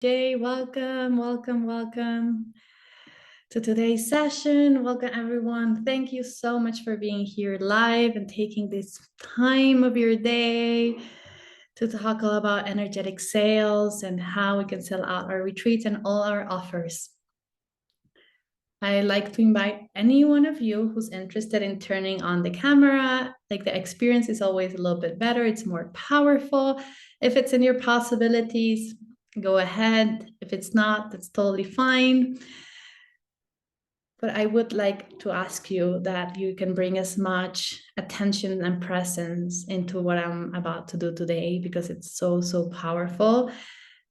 Jay, welcome, welcome, welcome to today's session. Welcome, everyone. Thank you so much for being here live and taking this time of your day to talk all about energetic sales and how we can sell out our retreats and all our offers. I like to invite any one of you who's interested in turning on the camera. Like, the experience is always a little bit better. It's more powerful. If it's in your possibilities, go ahead. If it's not, that's totally fine. But I would like to ask you that you can bring as much attention and presence into what I'm about to do today, because it's so, so powerful.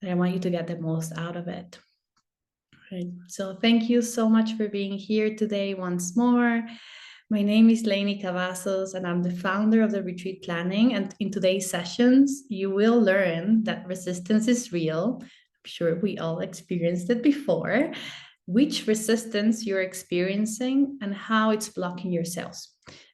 And I want you to get the most out of it. Right. So thank you so much for being here today once more. My name is Lainey Cavazos, and I'm the founder of the Retreat Planning. And in today's sessions, you will learn that resistance is real. I'm sure we all experienced it before. Which resistance you're experiencing and how it's blocking your sales.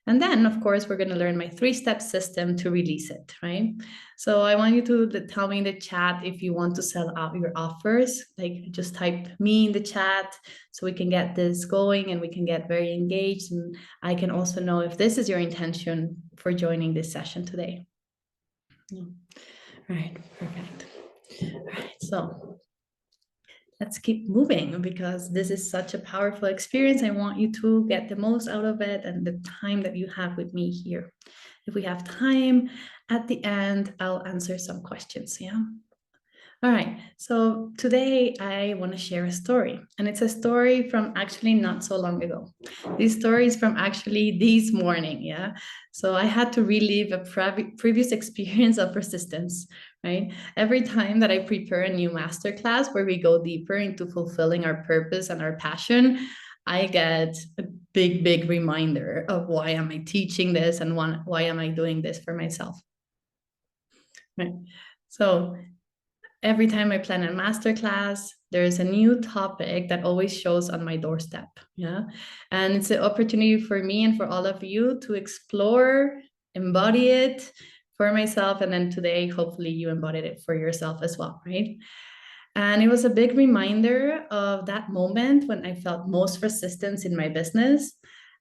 And then, of course, we're going to learn my 3-step system to release it, right? So I want you to tell me in the chat if you want to sell out your offers. Like, just type me in the chat so we can get this going and we can get very engaged. And I can also know if this is your intention for joining this session today. All right, perfect. All right, so let's keep moving, because this is such a powerful experience. I want you to get the most out of it and the time that you have with me here. If we have time at the end, I'll answer some questions. Yeah. All right. So today I want to share a story, and it's a story from actually not so long ago. This story is from actually this morning. Yeah. So I had to relive a previous experience of resistance, right? Every time that I prepare a new masterclass where we go deeper into fulfilling our purpose and our passion, I get a big, big reminder of why am I teaching this and why am I doing this for myself. Right. So every time I plan a masterclass, there's a new topic that always shows on my doorstep. Yeah. And it's an opportunity for me and for all of you to explore, embody it for myself. And then today, hopefully, you embodied it for yourself as well. Right. And it was a big reminder of that moment when I felt most resistance in my business.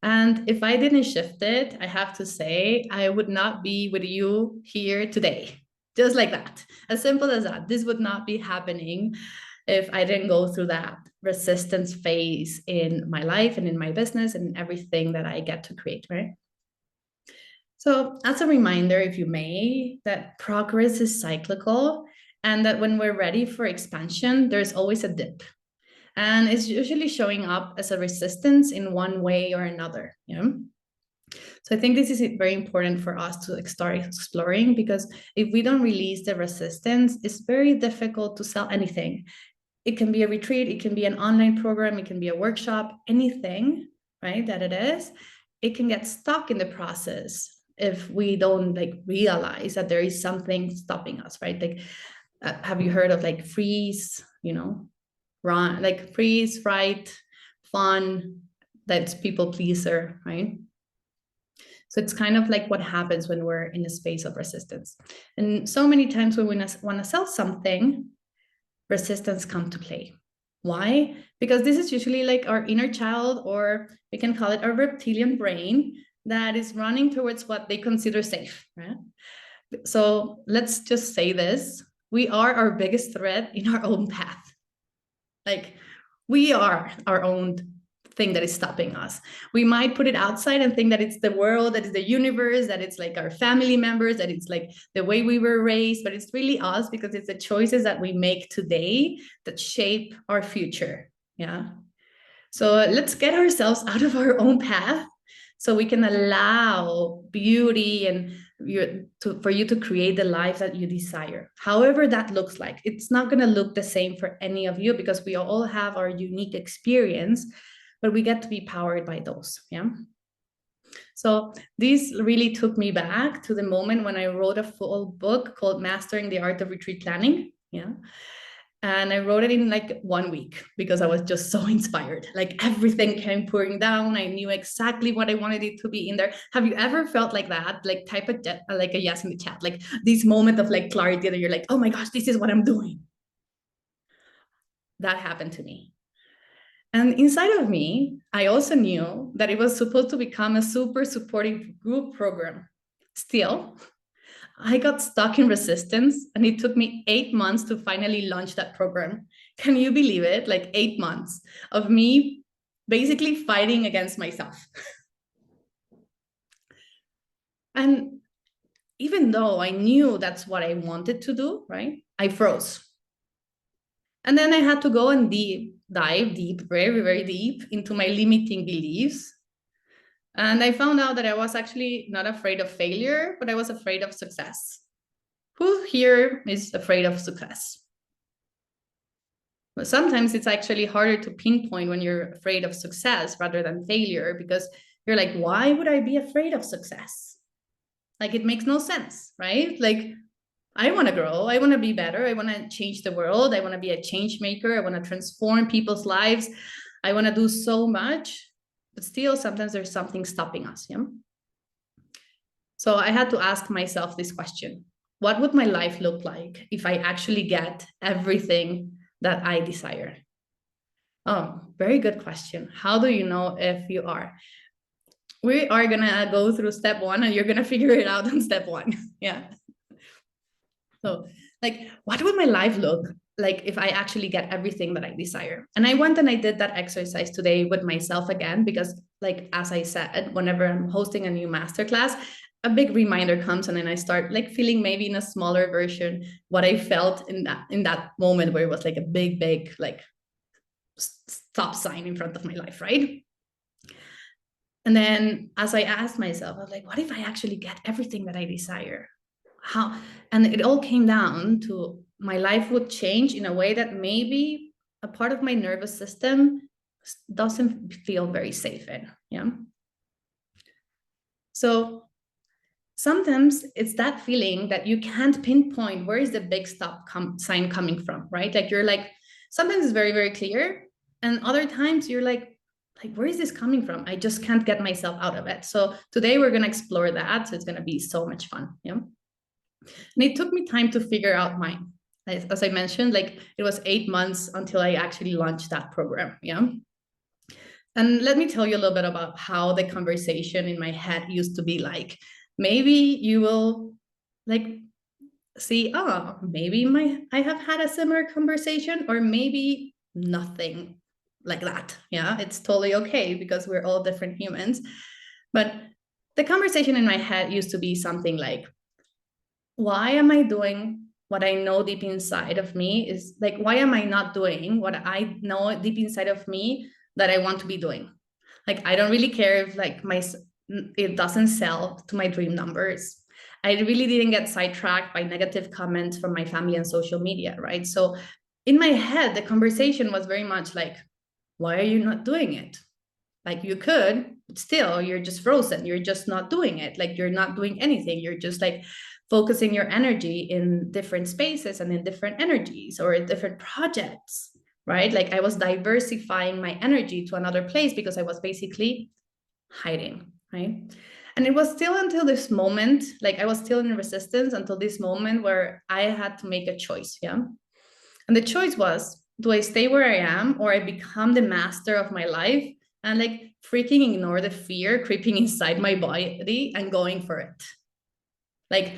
And if I didn't shift it, I have to say, I would not be with you here today. Just like that. As simple as that. This would not be happening if I didn't go through that resistance phase in my life and in my business and everything that I get to create, right? So, as a reminder, if you may, that progress is cyclical, and that when we're ready for expansion, there's always a dip. And it's usually showing up as a resistance in one way or another. Yeah. So I think this is very important for us to start exploring, because if we don't release the resistance, it's very difficult to sell anything. It can be a retreat, it can be an online program, it can be a workshop, anything, right, that it is. It can get stuck in the process if we don't realize that there is something stopping us, right? Like, have you heard of freeze, run, like freeze, fright, fun, that's people pleaser, right? So it's kind of like what happens when we're in a space of resistance. And so many times when we want to sell something, resistance come to play. Why? Because this is usually like our inner child, or we can call it our reptilian brain, that is running towards what they consider safe, right? So let's just say this. We are our biggest threat in our own path. Like, we are our own thing that is stopping us. We might put it outside and think that it's the world, that is the universe, that it's like our family members, that it's like the way we were raised, but it's really us, because it's the choices that we make today that shape our future. Yeah. So let's get ourselves out of our own path so we can allow beauty and for you to create the life that you desire. However that looks like. It's not going to look the same for any of you, because we all have our unique experience, but we get to be powered by those. Yeah. So this really took me back to the moment when I wrote a full book called Mastering the Art of Retreat Planning. Yeah. And I wrote it in like 1 week, because I was just so inspired. Like, everything came pouring down. I knew exactly what I wanted it to be in there. Have you ever felt like that? Like, type a yes in the chat. Like, this moment of like clarity that you're like, oh my gosh, this is what I'm doing. that happened to me. And inside of me, I also knew that it was supposed to become a super supportive group program. Still, I got stuck in resistance, and it took me 8 months to finally launch that program. Can you believe it? Like 8 months of me basically fighting against myself. And even though I knew that's what I wanted to do, right? I froze. And then I had to go and dive deep, very, very deep into my limiting beliefs. And I found out that I was actually not afraid of failure, but I was afraid of success. Who here is afraid of success? But sometimes it's actually harder to pinpoint when you're afraid of success rather than failure, because you're like, why would I be afraid of success? Like, it makes no sense, right? Like, I want to grow. I want to be better. I want to change the world. I want to be a change maker. I want to transform people's lives. I want to do so much, but still sometimes there's something stopping us. Yeah. So I had to ask myself this question: what would my life look like if I actually get everything that I desire? Oh, very good question. How do you know if you are? We are going to go through step one, and you're going to figure it out on step one. Yeah. So, like, what would my life look like if I actually get everything that I desire? And I went and I did that exercise today with myself again, because, like, as I said, whenever I'm hosting a new masterclass, a big reminder comes, and then I start like feeling maybe in a smaller version what I felt in that moment where it was like a big like stop sign in front of my life, right? And then as I asked myself, I was like, what if I actually get everything that I desire? How? And it all came down to my life would change in a way that maybe a part of my nervous system doesn't feel very safe in. Yeah. So sometimes it's that feeling that you can't pinpoint where is the big stop sign coming from, right? Like, you're like, sometimes it's very, very clear. And other times you're like, where is this coming from? I just can't get myself out of it. So today we're going to explore that. So it's going to be so much fun. Yeah. And it took me time to figure out mine. As I mentioned, like, it was 8 months until I actually launched that program. Yeah. And let me tell you a little bit about how the conversation in my head used to be like. Maybe you will like see, oh, maybe I have had a similar conversation, or maybe nothing like that. Yeah, it's totally okay, because we're all different humans. But the conversation in my head used to be something like, why am I doing what I know deep inside of me is like, why am I not doing what I know deep inside of me that I want to be doing? Like, I don't really care if like it doesn't sell to my dream numbers. I really didn't get sidetracked by negative comments from my family and social media, right? So in my head, the conversation was very much like, why are you not doing it? Like, you could, but still you're just frozen. You're just not doing it. Like, you're not doing anything. You're just like focusing your energy in different spaces and in different energies or in different projects, right? Like, I was diversifying my energy to another place because I was basically hiding, right? And it was still until this moment, like, I was still in resistance until this moment where I had to make a choice. Yeah. And the choice was, do I stay where I am, or I become the master of my life and like freaking ignore the fear creeping inside my body and going for it? Like,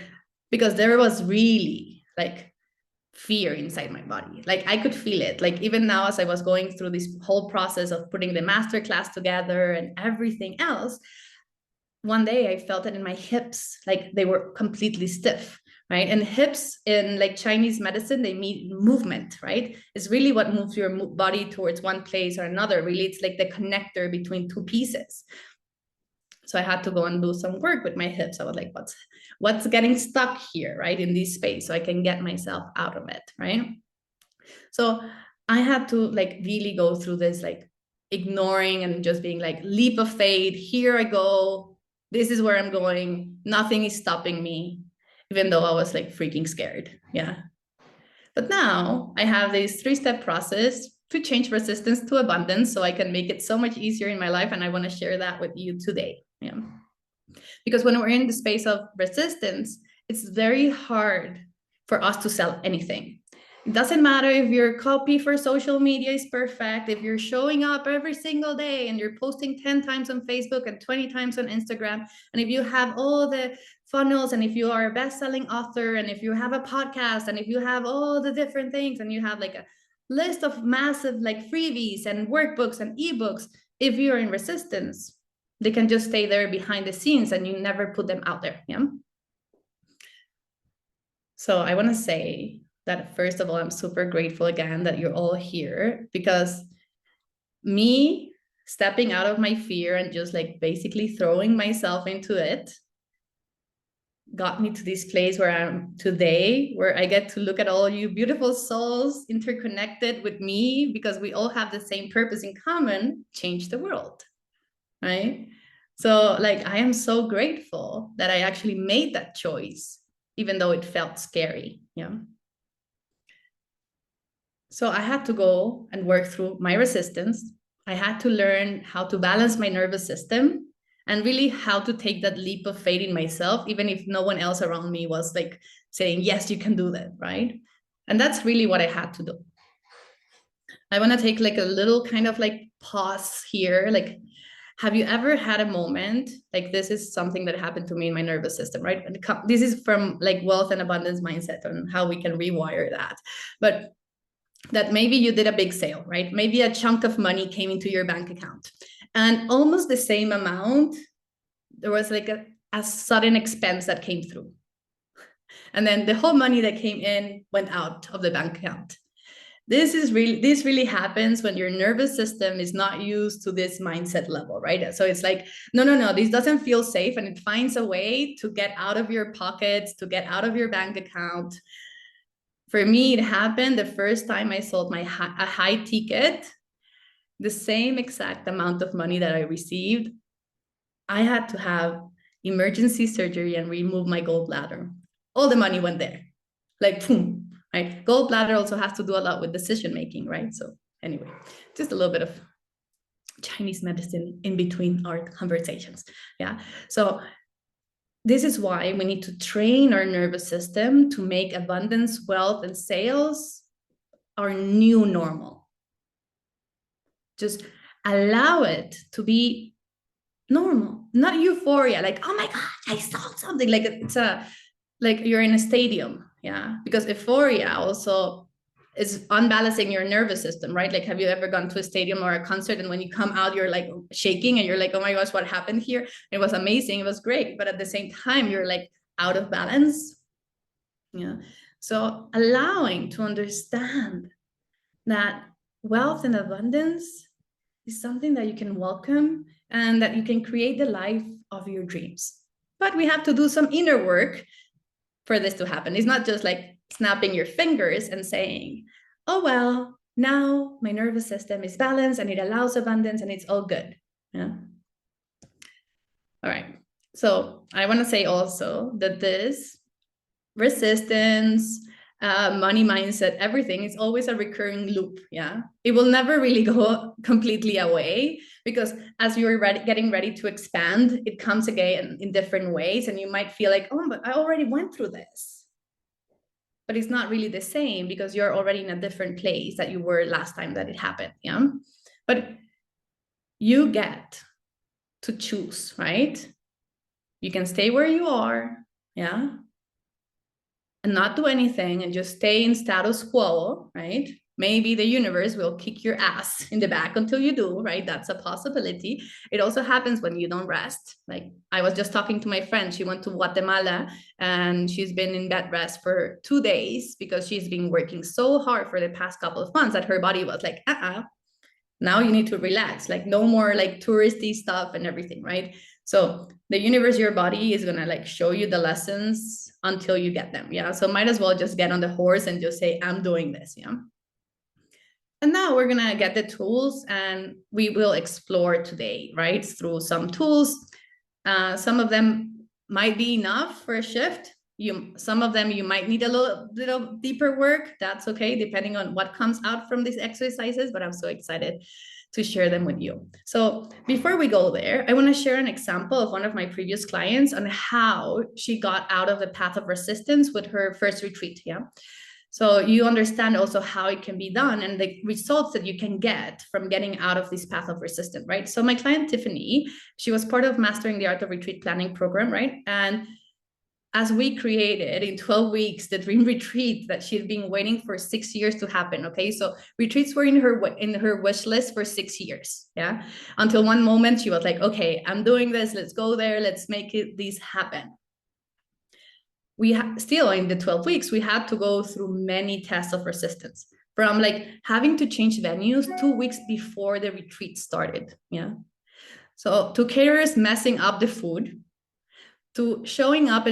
because there was really like fear inside my body. Like, I could feel it. Like, even now, as I was going through this whole process of putting the masterclass together and everything else, one day I felt it in my hips, like they were completely stiff, right? And hips in like Chinese medicine, they mean movement, right? It's really what moves your body towards one place or another. Really, it's like the connector between two pieces. So I had to go and do some work with my hips. I was like, what's getting stuck here, right? In this space, so I can get myself out of it, right? So I had to like really go through this, like ignoring and just being like, leap of faith, here I go. This is where I'm going. Nothing is stopping me, even though I was like freaking scared. Yeah. But now I have this 3-step process to change resistance to abundance so I can make it so much easier in my life. And I want to share that with you today. Yeah. Because when we're in the space of resistance, it's very hard for us to sell anything. It doesn't matter if your copy for social media is perfect, if you're showing up every single day and you're posting 10 times on Facebook and 20 times on Instagram, and if you have all the funnels, and if you are a best-selling author, and if you have a podcast, and if you have all the different things, and you have like a list of massive like freebies and workbooks and ebooks, if you're in resistance, they can just stay there behind the scenes and you never put them out there. Yeah. So I want to say that, first of all, I'm super grateful again that you're all here, because me stepping out of my fear and just like basically throwing myself into it got me to this place where I'm today, where I get to look at all you beautiful souls interconnected with me, because we all have the same purpose in common: change the world, right? So like, I am so grateful that I actually made that choice, even though it felt scary. Yeah. So I had to go and work through my resistance. I had to learn how to balance my nervous system, and really how to take that leap of faith in myself, even if no one else around me was like saying, yes, you can do that, right? And that's really what I had to do. I want to take like a little kind of like pause here. Like, have you ever had a moment, like this is something that happened to me in my nervous system, right? This is from like wealth and abundance mindset and how we can rewire that. But that maybe you did a big sale, right? Maybe a chunk of money came into your bank account, and almost the same amount, there was like a sudden expense that came through. And then the whole money that came in went out of the bank account. This really happens when your nervous system is not used to this mindset level, right? So it's like, no, this doesn't feel safe, and it finds a way to get out of your pockets, to get out of your bank account. For me, it happened the first time I sold a high ticket, the same exact amount of money that I received. I had to have emergency surgery and remove my gallbladder. All the money went there, like boom, right? Gallbladder also has to do a lot with decision making, right? So anyway, just a little bit of Chinese medicine in between our conversations. Yeah. So this is why we need to train our nervous system to make abundance, wealth, and sales our new normal. Just allow it to be normal, not euphoria. Like, oh my God, I sold something. Like it's like you're in a stadium. Yeah. Because euphoria also is unbalancing your nervous system, right? Like, have you ever gone to a stadium or a concert, and when you come out, you're like shaking and you're like, oh my gosh, what happened here? It was amazing. It was great. But at the same time, you're like out of balance. Yeah. So allowing to understand that wealth and abundance is something that you can welcome, and that you can create the life of your dreams. But we have to do some inner work for this to happen. It's not just like snapping your fingers and saying, oh, well, now my nervous system is balanced and it allows abundance and it's all good. Yeah. All right. So I want to say also that this resistance, money mindset, everything is always a recurring loop. Yeah. It will never really go completely away, because as you're getting ready to expand, it comes again in different ways. And you might feel like, oh, but I already went through this. But it's not really the same, because you're already in a different place that you were last time that it happened. Yeah. But you get to choose, right? You can stay where you are. Yeah. And not do anything and just stay in status quo, right? Maybe the universe will kick your ass in the back until you do, right? That's a possibility. It also happens when you don't rest. Like, I was just talking to my friend. She went to Guatemala and she's been in bed rest for 2 days, because she's been working so hard for the past couple of months that her body was like, now you need to relax. Like, no more like touristy stuff and everything, right? So the universe, your body, is gonna like show you the lessons until you get them. Yeah. So might as well just get on the horse and just say, I'm doing this. Yeah. And now we're gonna get the tools, and we will explore today, right? Through some tools. Some of them might be enough for a shift. Some of them you might need a little deeper work. That's okay, depending on what comes out from these exercises. But I'm so excited to share them with you. So before we go there, I want to share an example of one of my previous clients on how she got out of the path of resistance with her first retreat. Yeah. So you understand also how it can be done and the results that you can get from getting out of this path of resistance, right? So my client Tiffany, she was part of Mastering the Art of Retreat Planning program, right? And as we created in 12 weeks the dream retreat that she'd been waiting for 6 years to happen. Okay, so retreats were in her wish list for 6 years, yeah, until one moment she was like, okay, I'm doing this, let's go there, let's make this happen. We still in the 12 weeks we had to go through many tests of resistance, from like having to change venues 2 weeks before the retreat started, yeah. So to caterers messing up the food, to showing up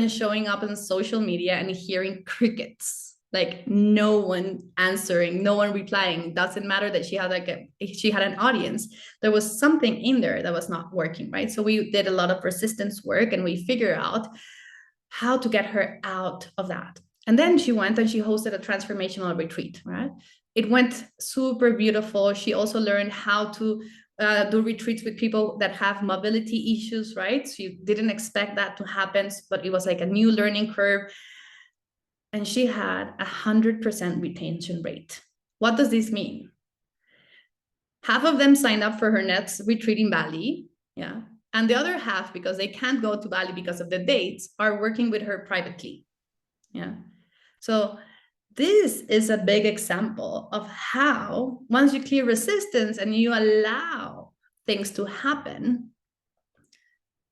on social media and hearing crickets, like no one answering, no one replying. It doesn't matter that she had an audience. There was something in there that was not working, right? So we did a lot of resistance work and we figured out how to get her out of that. And then she went and she hosted a transformational retreat, right? It went super beautiful. She also learned how to do retreats with people that have mobility issues, right? So you didn't expect that to happen, but it was like a new learning curve. And she had 100% retention rate. What does this mean? Half of them signed up for her next retreat in Bali, yeah. And the other half, because they can't go to Bali because of the dates, are working with her privately, yeah. So this is a big example of how once you clear resistance and you allow things to happen,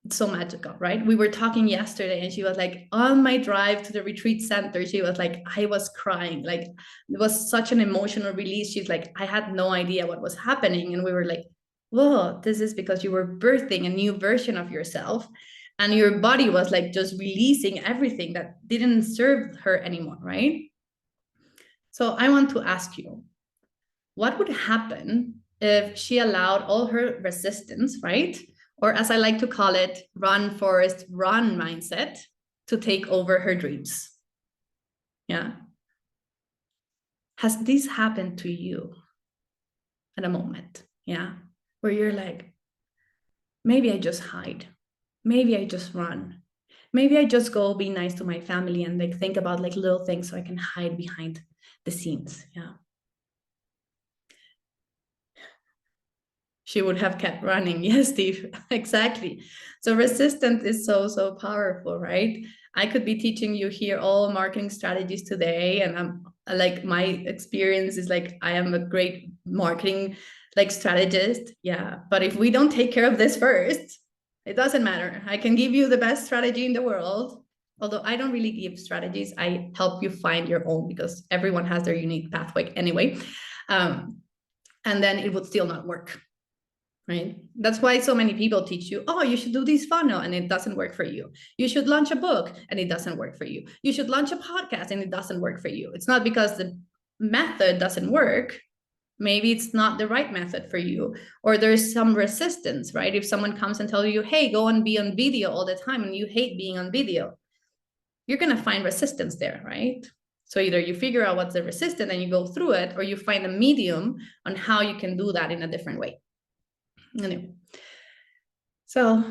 it's so magical, right? We were talking yesterday and she was like, on my drive to the retreat center, she was like, I was crying. Like it was such an emotional release. She's like, I had no idea what was happening. And we were like, whoa, this is because you were birthing a new version of yourself. And your body was like just releasing everything that didn't serve her anymore, right? So I want to ask you, what would happen if she allowed all her resistance, right? Or as I like to call it, run, Forest, run mindset to take over her dreams? Yeah. Has this happened to you at a moment? Yeah. Where you're like, maybe I just hide. Maybe I just run. Maybe I just go be nice to my family and like think about like little things so I can hide behind the scenes. Yeah. She would have kept running. Yes, Steve, exactly. So resistance is so, so powerful, right? I could be teaching you here all marketing strategies today. And I'm like, my experience is like, I am a great marketing like strategist. Yeah. But if we don't take care of this first, it doesn't matter. I can give you the best strategy in the world. Although I don't really give strategies, I help you find your own because everyone has their unique pathway anyway. And then it would still not work. Right? That's why so many people teach you, oh, you should do this funnel and it doesn't work for you. You should launch a book and it doesn't work for you. You should launch a podcast and it doesn't work for you. It's not because the method doesn't work. Maybe it's not the right method for you, or there's some resistance, right? If someone comes and tells you, hey, go and be on video all the time and you hate being on video, you're going to find resistance there, right? So either you figure out what's the resistance and you go through it, or you find a medium on how you can do that in a different way. Anyway, so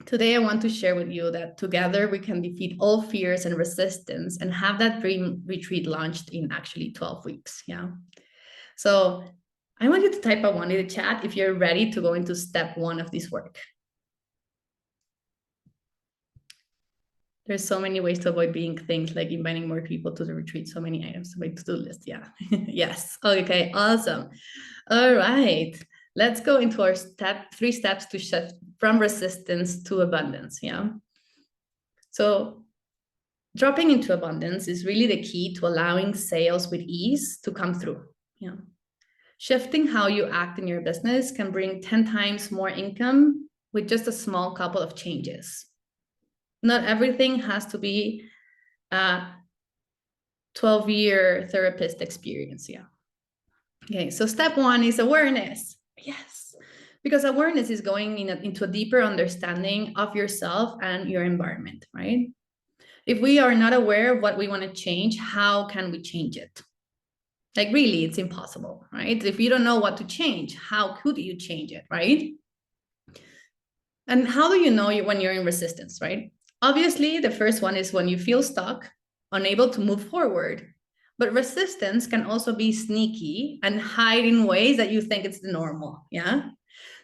today I want to share with you that together we can defeat all fears and resistance and have that dream retreat launched in actually 12 weeks. Yeah. So I want you to type a 1 in the chat if you're ready to go into step 1 of this work. There's so many ways to avoid being things, like inviting more people to the retreat, so many items to my to-do list. Yeah. Yes. Okay, awesome. All right. Let's go into our 3 steps to shift from resistance to abundance. Yeah. So dropping into abundance is really the key to allowing sales with ease to come through. Yeah. Shifting how you act in your business can bring 10 times more income with just a small couple of changes. Not everything has to be a 12-year therapist experience. Yeah. Okay, so step 1 is awareness. Yes, because awareness is going into a deeper understanding of yourself and your environment, right? If we are not aware of what we want to change, how can we change it? Like really, it's impossible, right? If you don't know what to change, how could you change it, right? And how do you know when you're in resistance, right? Obviously, the first one is when you feel stuck unable to move forward. But resistance can also be sneaky and hide in ways that you think it's the normal. Yeah.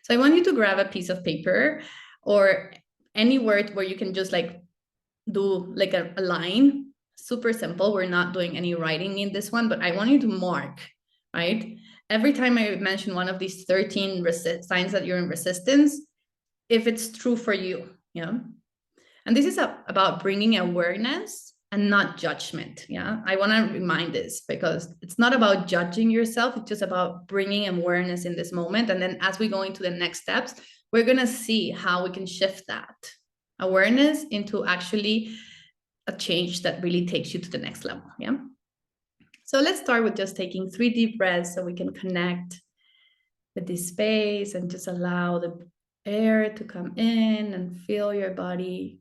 So I want you to grab a piece of paper or any word where you can just like do like a line. Super simple. We're not doing any writing in this one, but I want you to mark, right? Every time I mention one of these 13 signs that you're in resistance, if it's true for you. Yeah. And this is about bringing awareness and not judgment. Yeah. I want to remind this because it's not about judging yourself. It's just about bringing awareness in this moment. And then as we go into the next steps, we're going to see how we can shift that awareness into actually a change that really takes you to the next level. Yeah. So let's start with just taking 3 deep breaths so we can connect with this space and just allow the air to come in and feel your body.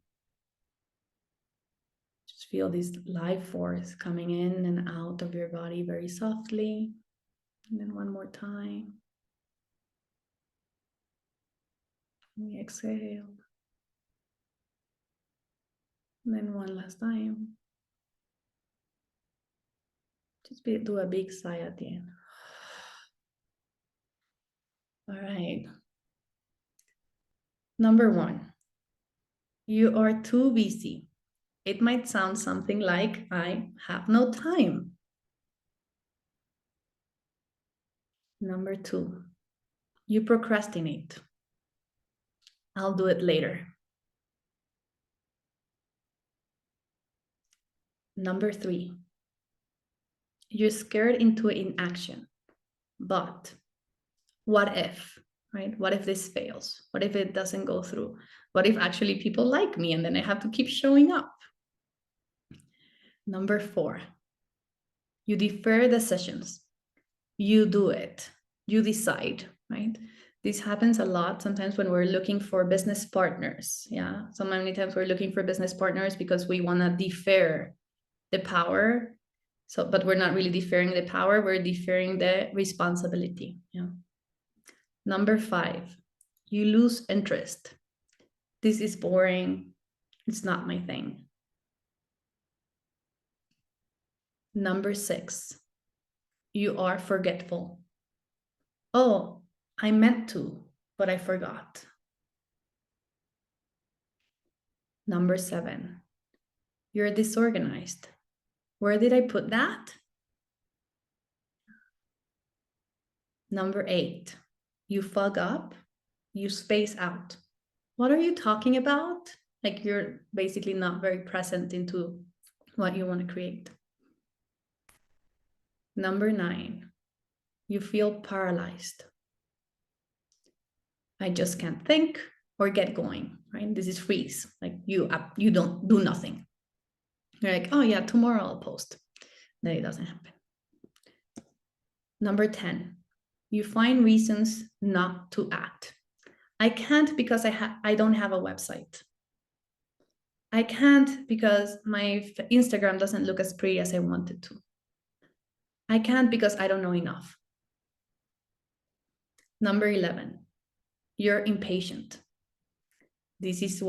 Just feel this life force coming in and out of your body very softly. And then one more time. We exhale. And then one last time. Just do a big sigh at the end. All right. Number 1, you are too busy. It might sound something like, I have no time. Number 2, you procrastinate. I'll do it later. Number 3, you're scared into inaction. But what if, right? What if this fails? What if it doesn't go through? What if actually people like me and then I have to keep showing up? Number 4, you defer decisions. You do it. You decide, right? This happens a lot sometimes when we're looking for business partners. Yeah. So many times we're looking for business partners because we want to defer the power. So, but we're not really deferring the power, we're deferring the responsibility. Yeah. Number 5, you lose interest. This is boring. It's not my thing. Number 6, you are forgetful. Oh, I meant to, but I forgot. Number 7, you're disorganized. Where did I put that? Number 8, you fog up, you space out. What are you talking about? Like you're basically not very present into what you want to create. Number 9, you feel paralyzed. I just can't think or get going, right? This is freeze. Like you don't do nothing. You're like, oh yeah, tomorrow I'll post. Then it doesn't happen. Number 10, you find reasons not to act. I can't because I don't have a website. I can't because my Instagram doesn't look as pretty as I wanted to. I can't because I don't know enough. Number 11, you're impatient. This is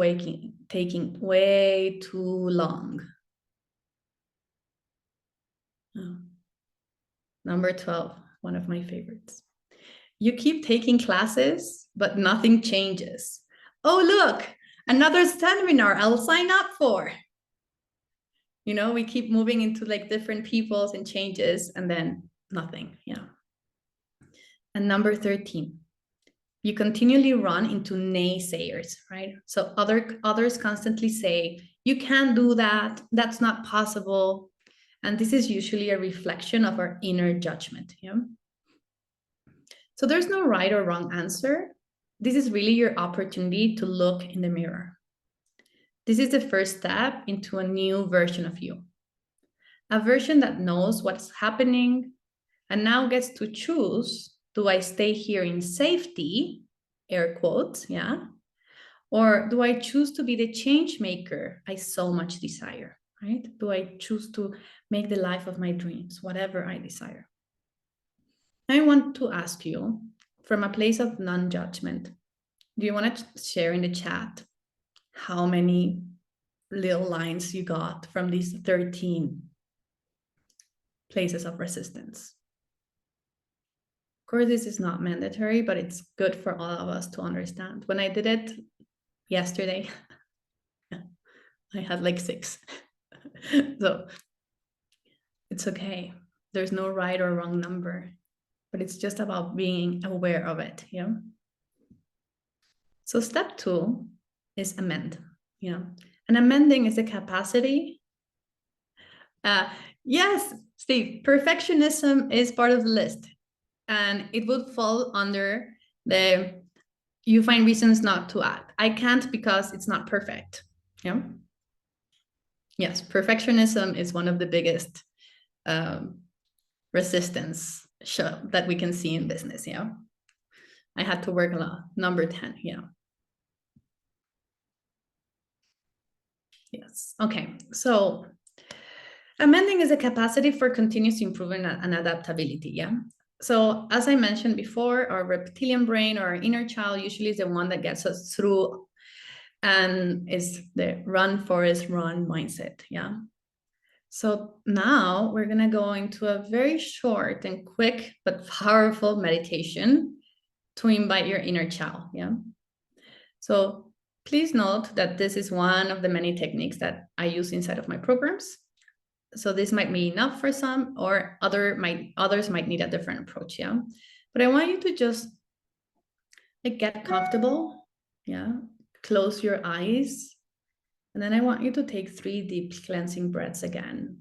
taking way too long. Oh. Number 12, one of my favorites. You keep taking classes, but nothing changes. Oh, look, another seminar I'll sign up for. You know, we keep moving into like different peoples and changes and then nothing. Yeah. And number 13, you continually run into naysayers, right? So others constantly say, you can't do that. That's not possible. And this is usually a reflection of our inner judgment. Yeah. So there's no right or wrong answer. This is really your opportunity to look in the mirror. This is the first step into a new version of you. A version that knows what's happening and now gets to choose, do I stay here in safety, air quotes, yeah? Or do I choose to be the change maker I so much desire, right? Do I choose to make the life of my dreams, whatever I desire? I want to ask you, from a place of non-judgment, do you want to share in the chat how many little lines you got from these 13 places of resistance. Of course, this is not mandatory, but it's good for all of us to understand. When I did it yesterday, I had like 6. So it's okay. There's no right or wrong number, but it's just about being aware of it. Yeah. So step 2 is amend. Yeah. And amending is a capacity. Yes, Steve, perfectionism is part of the list, and it would fall under the you find reasons not to act. I can't because it's not perfect. Yeah. Yes, perfectionism is one of the biggest um, resistance that we can see in business. Yeah. I had to work a lot. Number 10. Yeah. Yes. Okay. So amending is a capacity for continuous improvement and adaptability. Yeah. So as I mentioned before, our reptilian brain or our inner child usually is the one that gets us through and is the run, Forest, run mindset. Yeah. So now we're going to go into a very short and quick but powerful meditation to invite your inner child. Yeah. So please note that this is one of the many techniques that I use inside of my programs. So this might be enough for some, or others might need a different approach. Yeah. But I want you to just like get comfortable. Yeah. Close your eyes. And then I want you to take 3 deep cleansing breaths again.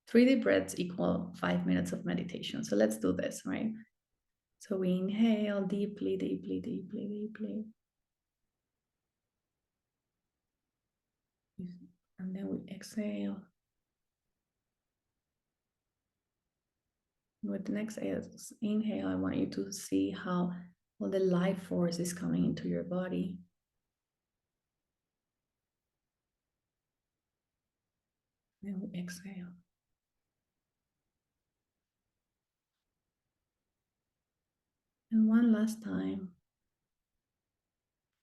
3 deep breaths equal 5 minutes of meditation. So let's do this, right? So we inhale deeply, deeply, deeply, deeply. And then we exhale. With the next inhale, I want you to see how all the life force is coming into your body. And we exhale. And one last time,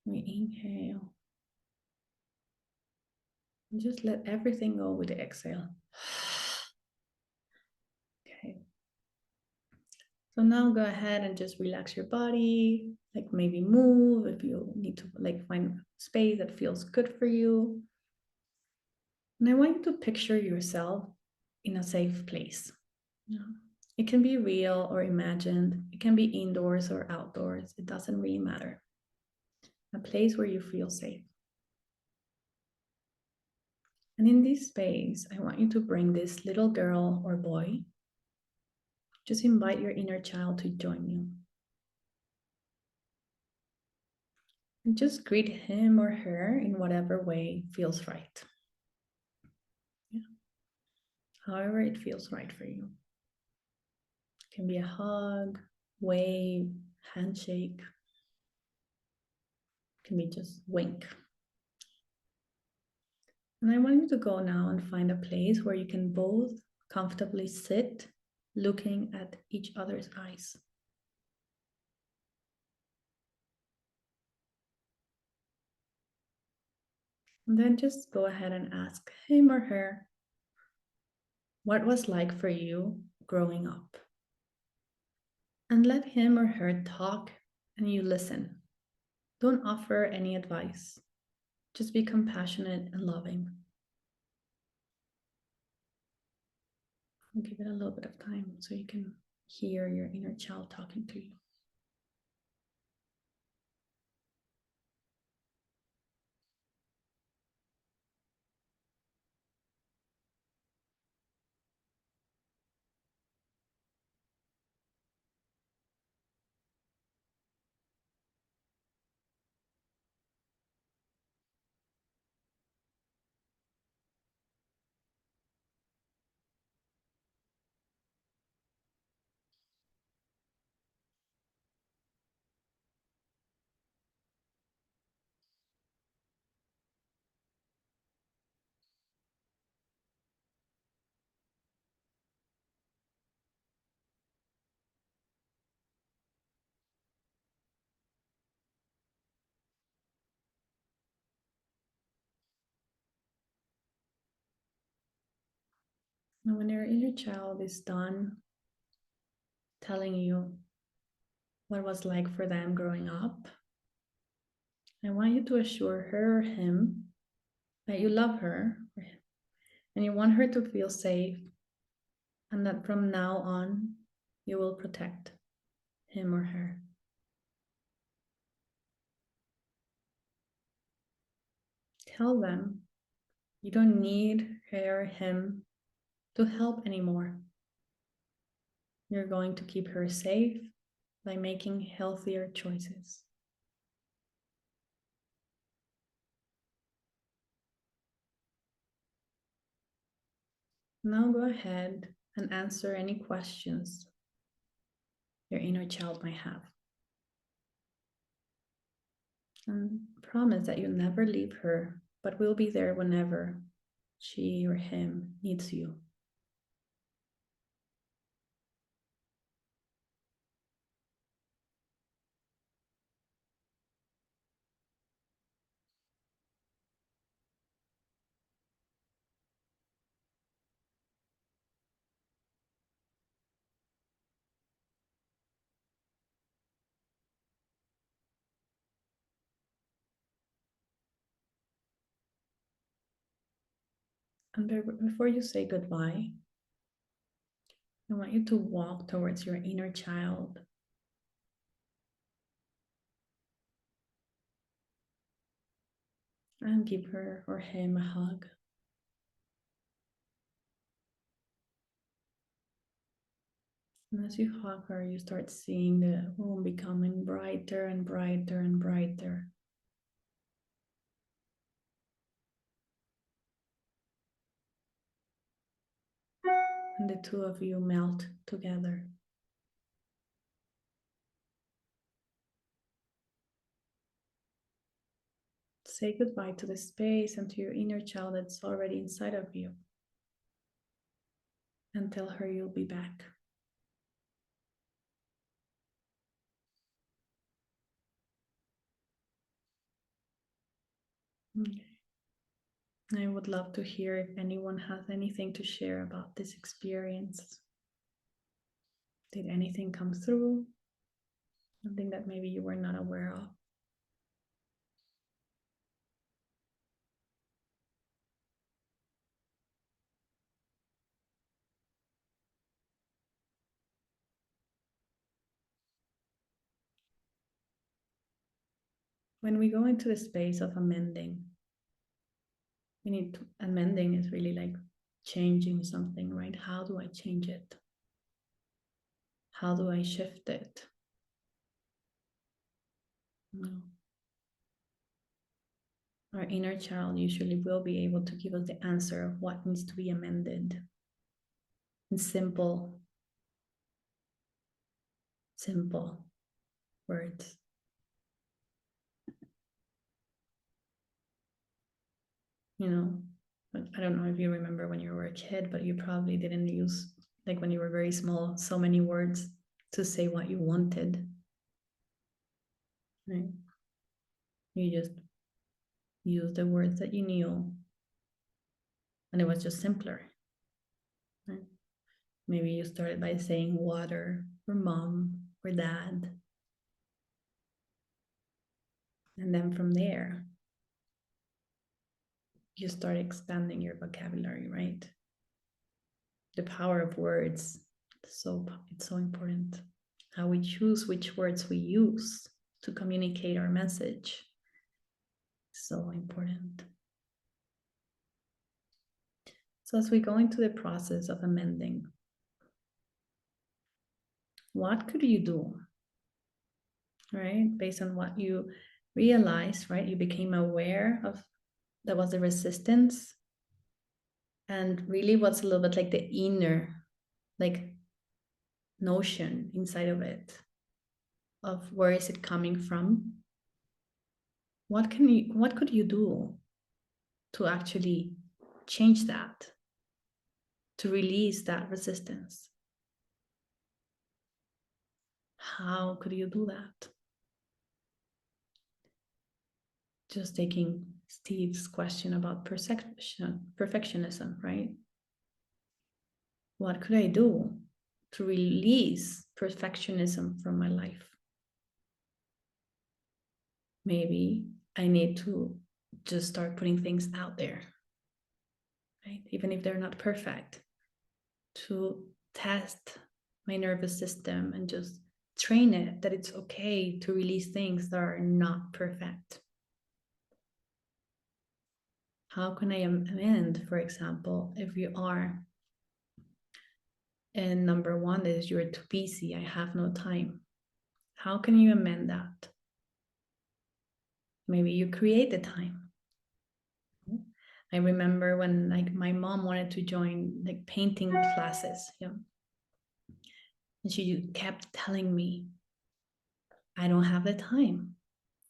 we inhale. And just let everything go with the exhale. Okay. So now go ahead and just relax your body, like maybe move if you need to like find space that feels good for you. And I want you to picture yourself in a safe place. Yeah. It can be real or imagined. It can be indoors or outdoors. It doesn't really matter. A place where you feel safe. And in this space, I want you to bring this little girl or boy. Just invite your inner child to join you. And just greet him or her in whatever way feels right. Yeah. However it feels right for you. It can be a hug, wave, handshake. It can be just wink. And I want you to go now and find a place where you can both comfortably sit, looking at each other's eyes. And then just go ahead and ask him or her what was like for you growing up. And let him or her talk and you listen. Don't offer any advice. Just be compassionate and loving. And give it a little bit of time so you can hear your inner child talking to you. And when your inner child is done telling you what it was like for them growing up, I want you to assure her or him that you love her and you want her to feel safe, and that from now on you will protect him or her. Tell them you don't need her or him to help anymore. You're going to keep her safe by making healthier choices. Now go ahead and answer any questions your inner child might have. And promise that you'll never leave her, but will be there whenever she or him needs you. And before you say goodbye, I want you to walk towards your inner child and give her or him a hug. And as you hug her, you start seeing the room becoming brighter and brighter and brighter. And the two of you melt together. Say goodbye to the space and to your inner child that's already inside of you. And tell her you'll be back. Okay. I would love to hear if anyone has anything to share about this experience. Did anything come through? Something that maybe you were not aware of? When we go into the space of amending, amending is really like changing something, right? How do I change it? How do I shift it? No. Our inner child usually will be able to give us the answer of what needs to be amended in simple words. You know, I don't know if you remember when you were a kid, but you probably didn't use, like when you were very small, so many words to say what you wanted. Right? You just used the words that you knew, and it was just simpler. Right? Maybe you started by saying water or mom or dad. And then from there, you start expanding your vocabulary, right? The power of words, it's so important. How we choose which words we use to communicate our message. So important. So as we go into the process of amending, what could you do, right? Based on what you realized, right? You became aware of that was the resistance, and really what's a little bit like the inner, like notion inside of it, of where is it coming from? What could you do to actually change that, to release that resistance? How could you do that? Just taking Steve's question about perfectionism, right? what could I do to release perfectionism from my life? Maybe I need to just start putting things out there, right? Even if they're not perfect, to test my nervous system and just train it that it's okay to release things that are not perfect. How can I amend, for example, if you are and number one is you're too busy, I have no time. How can you amend that? Maybe you create the time. I remember when like my mom wanted to join like painting classes, and she kept telling me, I don't have the time.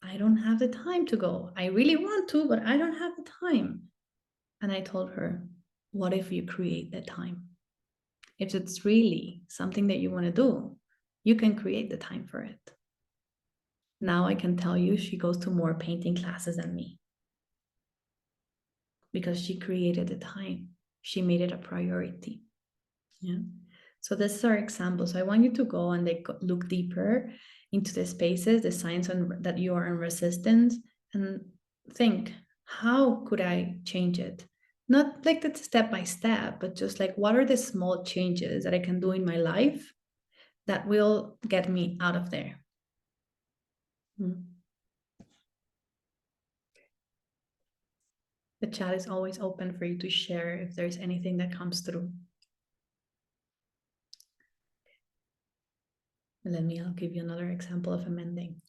I don't have the time to go. I really want to, but I don't have the time. And I told her, what if you create the time? If it's really something that you want to do, you can create the time for it. Now I can tell you she goes to more painting classes than me because she created the time. She made it a priority. Yeah. So this is our example. So I want you to go and like look deeper into the spaces, the signs that you are in resistance, and think, how could I change it? Not like that step by step, but just like what are the small changes that I can do in my life that will get me out of there? The chat is always open for you to share if there's anything that comes through. I'll give you another example of amending.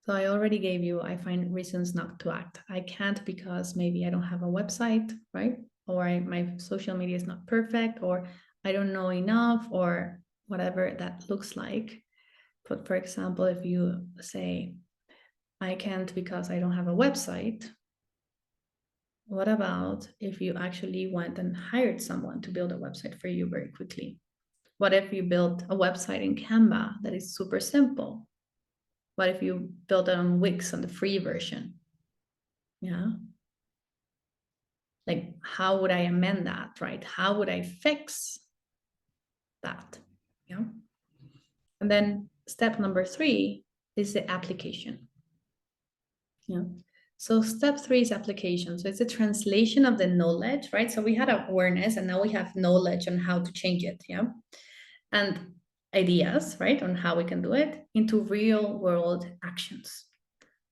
So I already gave you, I find reasons not to act. I can't because maybe I don't have a website, right? Or my social media is not perfect, or I don't know enough, or whatever that looks like. But for example, if you say, I can't because I don't have a website, what about if you actually went and hired someone to build a website for you very quickly? What if you built a website in Canva that is super simple? What if you build it on Wix on the free version? Yeah. Like, how would I amend that, right? How would I fix that? Yeah. And then step number 3 is the application. Yeah. So step 3 is application. So it's a translation of the knowledge, right? So we had awareness and now we have knowledge on how to change it. Yeah. And ideas, right, on how we can do it into real world actions.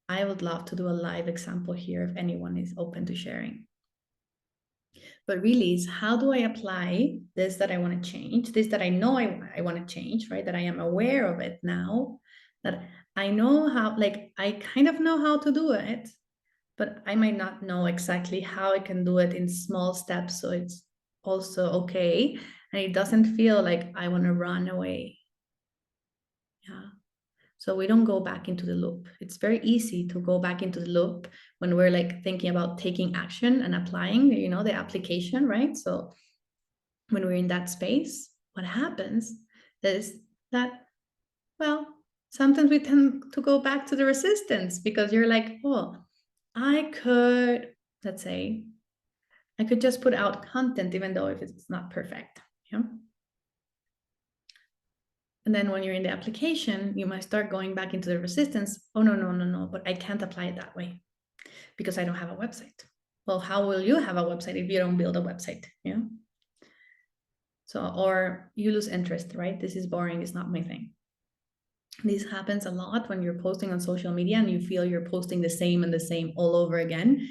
I would love to do a live example here if anyone is open to sharing. But really, is how do I apply this that I want to change, this that I know I want to change, right? That I am aware of it now, that I know how, like, I kind of know how to do it, but I might not know exactly how I can do it in small steps. So it's also okay. And it doesn't feel like I want to run away. Yeah. So we don't go back into the loop. It's very easy to go back into the loop when we're like thinking about taking action and applying, the application, right? So when we're in that space, what happens is that, well, sometimes we tend to go back to the resistance because you're like, oh, I could, let's say, I could just put out content even though if it's not perfect. Yeah. And then when you're in the application, you might start going back into the resistance. Oh, no, but I can't apply it that way because I don't have a website. Well, how will you have a website if you don't build a website? Yeah. So, or you lose interest, right? This is boring, it's not my thing. This happens a lot when you're posting on social media and you feel you're posting the same and the same all over again.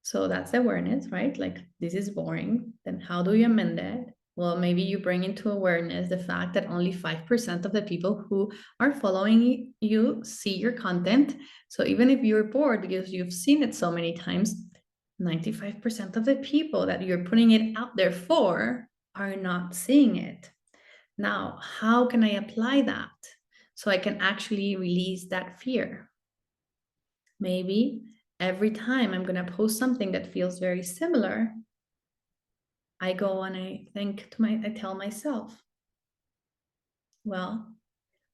So that's awareness, right? Like, this is boring. Then how do you amend it? Well, maybe you bring into awareness the fact that only 5% of the people who are following you see your content. So even if you're bored because you've seen it so many times, 95% of the people that you're putting it out there for are not seeing it. Now, how can I apply that so I can actually release that fear? Maybe every time I'm going to post something that feels very similar, I go and I tell myself, well,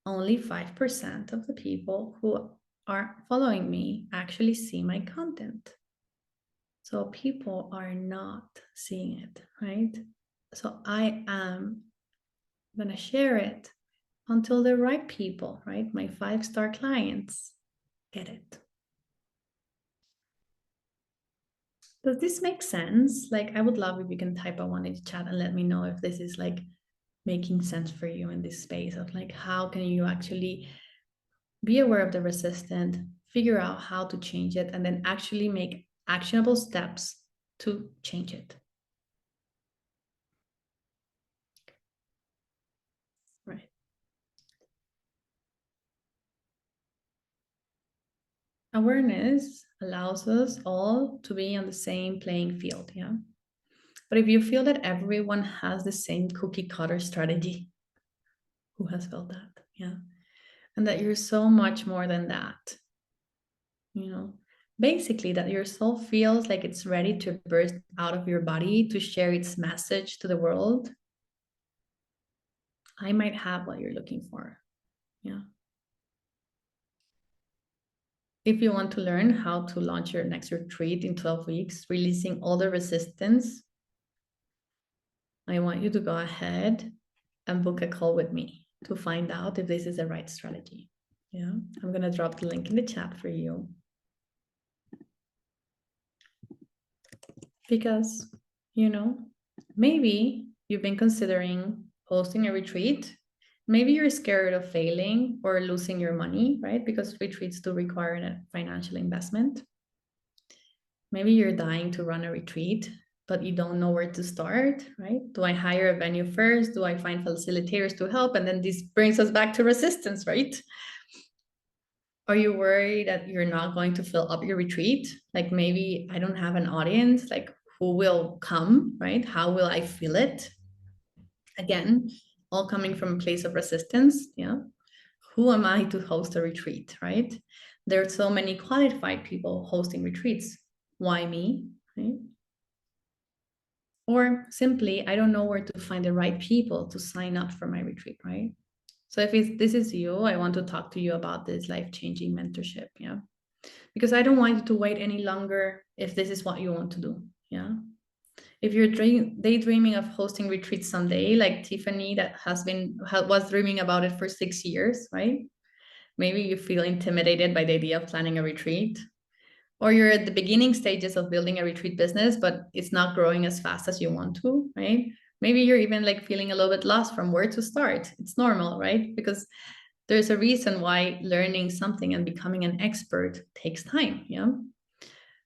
only 5% of the people who are following me actually see my content. So people are not seeing it, right? So I am going to share it until the right people, right? My 5-star clients get it. Does this make sense? Like, I would love if you can type a one in the chat and let me know if this is like making sense for you in this space of like, how can you actually be aware of the resistance, figure out how to change it, and then actually make actionable steps to change it. Right. Awareness allows us all to be on the same playing field, yeah? But if you feel that everyone has the same cookie cutter strategy, who has felt that? Yeah. And that you're so much more than that, you know? Basically, that your soul feels like it's ready to burst out of your body to share its message to the world. I might have what you're looking for. Yeah. If you want to learn how to launch your next retreat in 12 weeks, releasing all the resistance, I want you to go ahead and book a call with me to find out if this is the right strategy. Yeah, I'm going to drop the link in the chat for you. Because, maybe you've been considering hosting a retreat. Maybe you're scared of failing or losing your money, right? Because retreats do require a financial investment. Maybe you're dying to run a retreat, but you don't know where to start, right? Do I hire a venue first? Do I find facilitators to help? And then this brings us back to resistance, right? Are you worried that you're not going to fill up your retreat? Like maybe I don't have an audience, like who will come, right? How will I feel it? Again, all coming from a place of resistance, yeah? Who am I to host a retreat, right? There are so many qualified people hosting retreats. Why me, right? Or simply, I don't know where to find the right people to sign up for my retreat, right? So if this is you, I want to talk to you about this life-changing mentorship, yeah? Because I don't want you to wait any longer if this is what you want to do, yeah? If you're daydreaming of hosting retreats someday, like Tiffany that was dreaming about it for 6 years, right? Maybe you feel intimidated by the idea of planning a retreat, or you're at the beginning stages of building a retreat business, but it's not growing as fast as you want to, right? Maybe you're even like feeling a little bit lost from where to start. It's normal, right? Because there's a reason why learning something and becoming an expert takes time, yeah?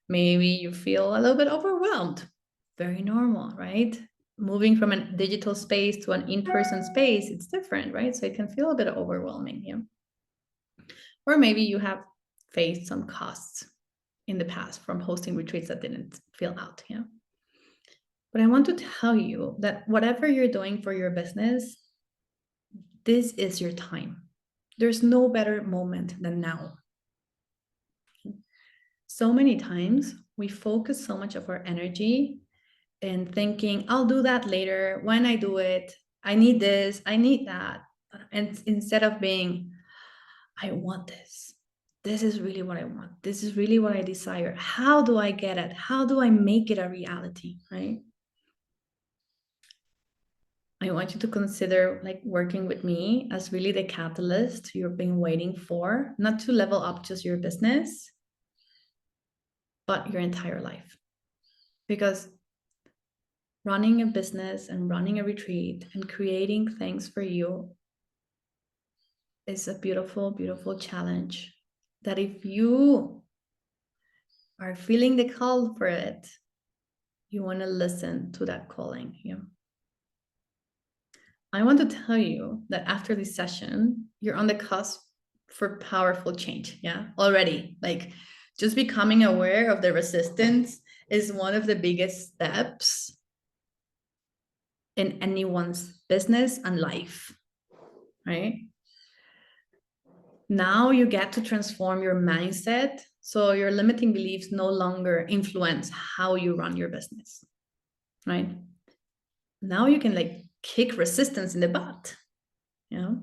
Maybe you feel a little bit overwhelmed. Very normal, right? Moving from a digital space to an in-person space, it's different, right? So it can feel a bit overwhelming, yeah? Or maybe you have faced some costs in the past from hosting retreats that didn't fill out, yeah? But I want to tell you that whatever you're doing for your business, this is your time. There's no better moment than now. So many times we focus so much of our energy in thinking, I'll do that later. When I do it, I need this, I need that. And instead of being, I want this. This is really what I want. This is really what I desire. How do I get it? How do I make it a reality, right? I want you to consider like working with me as really the catalyst you've been waiting for, not to level up just your business, but your entire life. Because running a business and running a retreat and creating things for you is a beautiful, beautiful challenge that if you are feeling the call for it, you want to listen to that calling. Yeah. I want to tell you that after this session, you're on the cusp for powerful change. Yeah, already. Like just becoming aware of the resistance is one of the biggest steps in anyone's business and life, right? Now you get to transform your mindset so your limiting beliefs no longer influence how you run your business, right? Now you can like kick resistance in the butt, you know?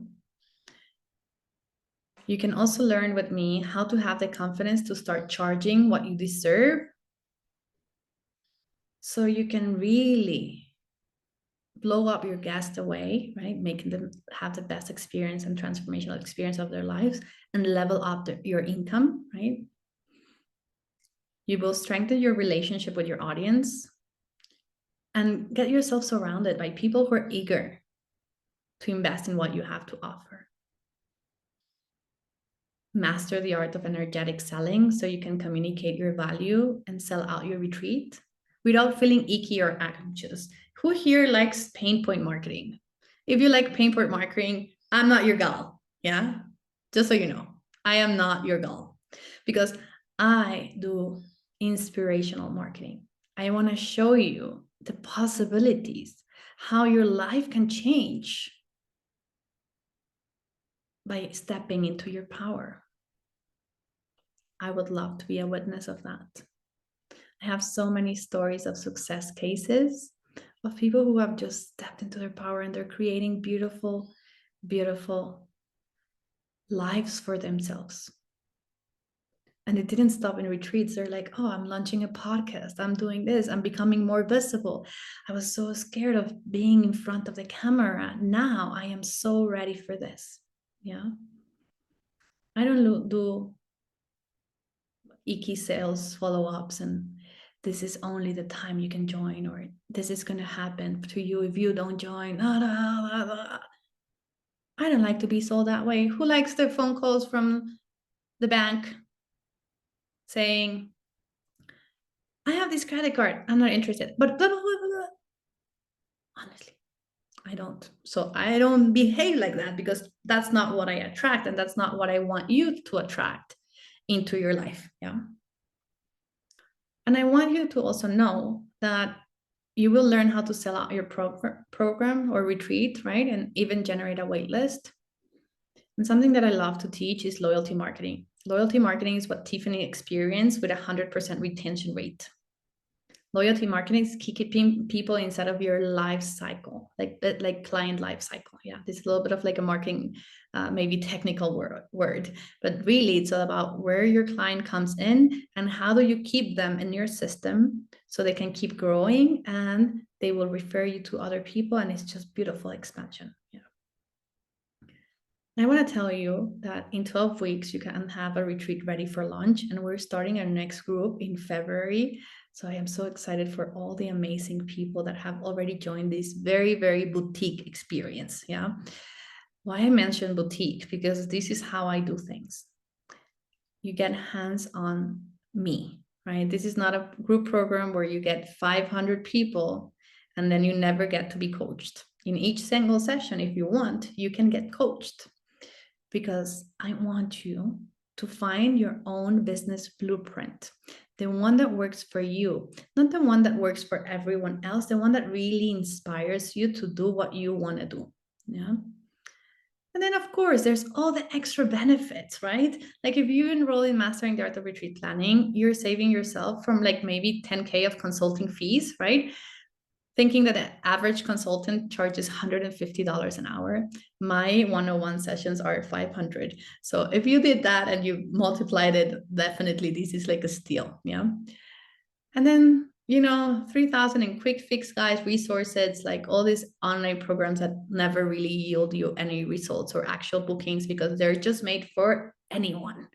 You can also learn with me how to have the confidence to start charging what you deserve so you can really blow up your guest away, right? Making them have the best experience and transformational experience of their lives, and level up your income, right? You will strengthen your relationship with your audience and get yourself surrounded by people who are eager to invest in what you have to offer. Master the art of energetic selling so you can communicate your value and sell out your retreat without feeling icky or anxious. Who here likes pain point marketing? If you like pain point marketing, I'm not your gal. Yeah. Just so you know, I am not your gal because I do inspirational marketing. I want to show you the possibilities, how your life can change by stepping into your power. I would love to be a witness of that. I have so many stories of success cases of people who have just stepped into their power and they're creating beautiful, beautiful lives for themselves. And it didn't stop in retreats. They're like, oh, I'm launching a podcast. I'm doing this. I'm becoming more visible. I was so scared of being in front of the camera. Now I am so ready for this. Yeah. I don't do icky sales follow-ups and this is only the time you can join, or this is going to happen to you if you don't join. I don't like to be sold that way. Who likes the phone calls from the bank saying, I have this credit card, I'm not interested, but blah, blah, blah, blah. Honestly, I don't. So I don't behave like that because that's not what I attract and that's not what I want you to attract into your life. Yeah. And I want you to also know that you will learn how to sell out your program or retreat, right? And even generate a wait list. And something that I love to teach is loyalty marketing. Loyalty marketing is what Tiffany experienced with a 100% retention rate. Loyalty marketing is keeping people inside of your life cycle, like client life cycle. Yeah, this is a little bit of like a marketing, maybe technical word, but really it's all about where your client comes in and how do you keep them in your system so they can keep growing and they will refer you to other people, and it's just beautiful expansion. Yeah. I want to tell you that in 12 weeks, you can have a retreat ready for launch, and we're starting our next group in February. So I am so excited for all the amazing people that have already joined this very, very boutique experience. Yeah. Why I mentioned boutique? Because this is how I do things. You get hands on me, right? This is not a group program where you get 500 people and then you never get to be coached. In each single session, if you want, you can get coached. Because I want you to find your own business blueprint, the one that works for you, not the one that works for everyone else, the one that really inspires you to do what you want to do. Yeah. And then, of course, there's all the extra benefits, right? Like if you enroll in Mastering the Art of Retreat Planning, you're saving yourself from like maybe 10K of consulting fees, right? Thinking that an average consultant charges $150 an hour. My one-on-one sessions are 500. So if you did that and you multiplied it, definitely this is like a steal. Yeah. And then, 3,000 in quick fix guys, resources, like all these online programs that never really yield you any results or actual bookings because they're just made for anyone.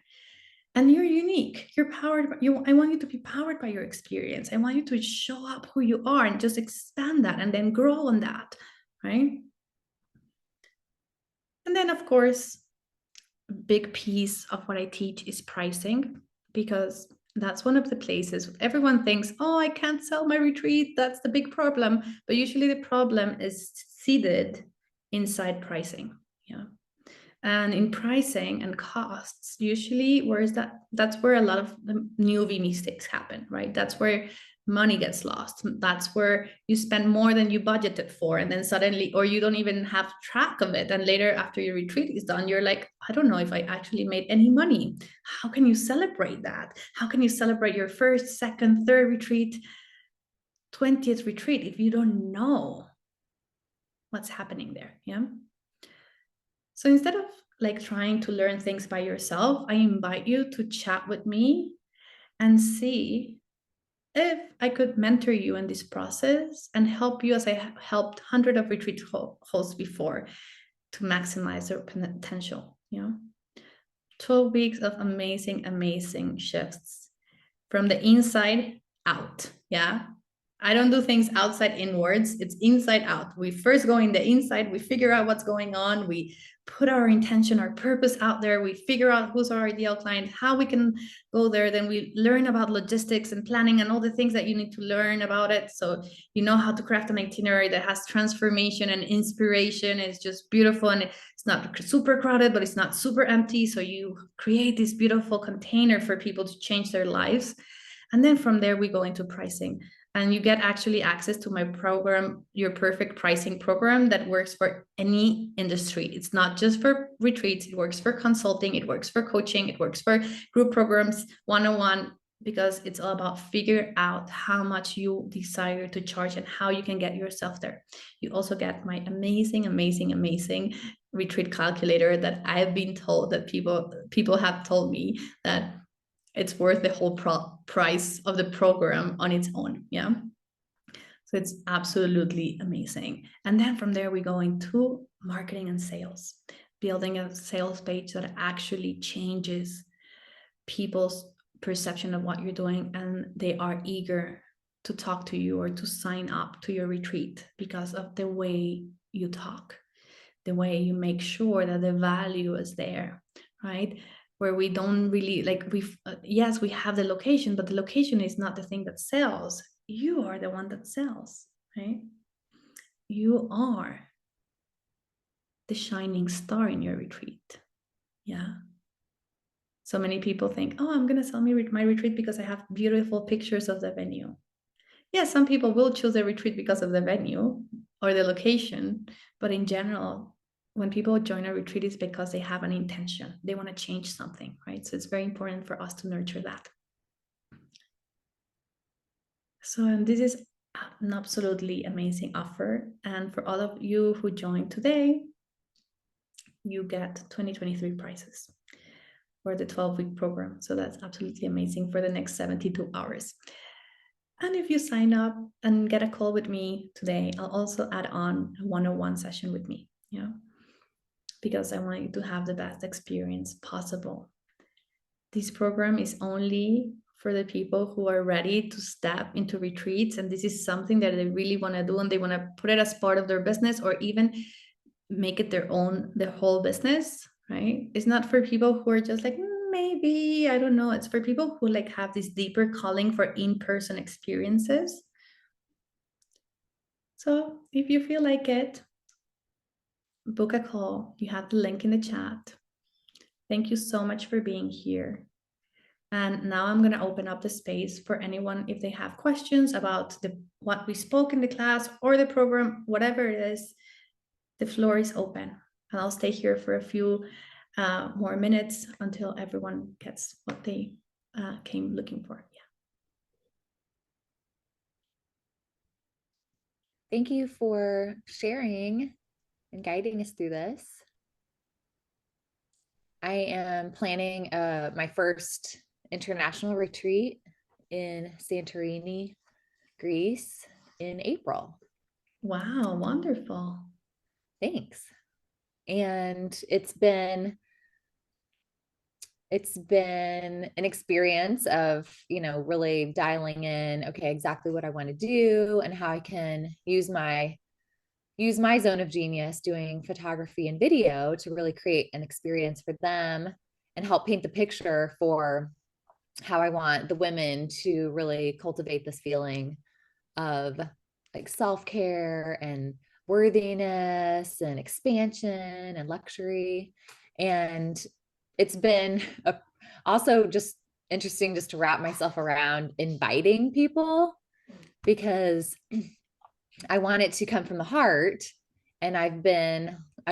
And you're unique. You're powered. I want you to be powered by your experience. I want you to show up who you are and just expand that and then grow on that, right? And then, of course, a big piece of what I teach is pricing, because that's one of the places everyone thinks, oh, I can't sell my retreat. That's the big problem. But usually the problem is seated inside pricing. Yeah. And in pricing and costs, usually that's where a lot of the newbie mistakes happen, right? That's where money gets lost. That's where you spend more than you budgeted for. And then suddenly, or you don't even have track of it. And later after your retreat is done, you're like, I don't know if I actually made any money. How can you celebrate that? How can you celebrate your first, second, third retreat, 20th retreat if you don't know what's happening there? Yeah. So instead of like trying to learn things by yourself, I invite you to chat with me and see if I could mentor you in this process and help you as I helped hundreds of retreat hosts before to maximize their potential, 12 weeks of amazing, amazing shifts from the inside out. Yeah. I don't do things outside inwards. It's inside out. We first go in the inside. We figure out what's going on. We put our intention, our purpose out there. We figure out who's our ideal client, how we can go there. Then we learn about logistics and planning and all the things that you need to learn about it. So you know how to craft an itinerary that has transformation and inspiration. It's just beautiful. And it's not super crowded, but it's not super empty. So you create this beautiful container for people to change their lives. And then from there, we go into pricing. And you get actually access to my program, Your Perfect Pricing Program, that works for any industry. It's not just for retreats. It works for consulting. It works for coaching. It works for group programs, one-on-one, because it's all about figure out how much you desire to charge and how you can get yourself there. You also get my amazing, amazing, amazing retreat calculator that I've been told that people have told me that it's worth the whole price of the program on its own. Yeah. So it's absolutely amazing. And then from there, we go into marketing and sales, building a sales page that actually changes people's perception of what you're doing. And they are eager to talk to you or to sign up to your retreat because of the way you talk, the way you make sure that the value is there, right? Where we don't really yes, we have the location, but the location is not the thing that sells. You are the one that sells, right? You are the shining star in your retreat. Yeah. So many people think, oh, I'm going to sell my retreat because I have beautiful pictures of the venue. Yeah, some people will choose a retreat because of the venue or the location, but in general, when people join a retreat, it's because they have an intention. They want to change something, right? So it's very important for us to nurture that. So, and this is an absolutely amazing offer. And for all of you who joined today, you get 2023 prices for the 12-week program. So that's absolutely amazing for the next 72 hours. And if you sign up and get a call with me today, I'll also add on a one-on-one session with me, because I want you to have the best experience possible. This program is only for the people who are ready to step into retreats. And this is something that they really want to do. And they want to put it as part of their business or even make it their whole business, right? It's not for people who are just like, maybe, I don't know. It's for people who have this deeper calling for in-person experiences. So if you feel like it, book a call. You have the link in the chat. Thank you so much for being here. And now I'm going to open up the space for anyone if they have questions about what we spoke in the class or the program, whatever it is. The floor is open. And I'll stay here for a few more minutes until everyone gets what they came looking for. Yeah. Thank you for sharing and guiding us through this. I am planning my first international retreat in Santorini, Greece in April. Wow, wonderful. Thanks. And it's been an experience of, really dialing in, okay, exactly what I want to do and how I can use my zone of genius doing photography and video to really create an experience for them and help paint the picture for how I want the women to really cultivate this feeling of self-care and worthiness and expansion and luxury. And it's been also just interesting just to wrap myself around inviting people, because I want it to come from the heart. And I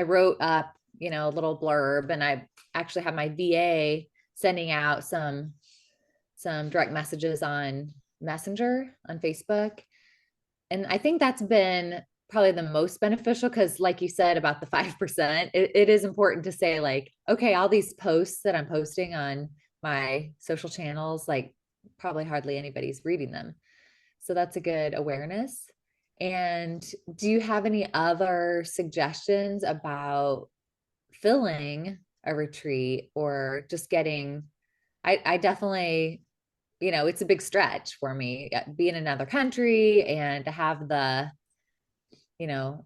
wrote up, a little blurb, and I actually have my VA sending out some direct messages on Messenger on Facebook. And I think that's been probably the most beneficial, because like you said about the 5%, it is important to say okay, all these posts that I'm posting on my social channels, probably hardly anybody's reading them. So that's a good awareness. And do you have any other suggestions about filling a retreat or just getting, I definitely, it's a big stretch for me, be in another country and to have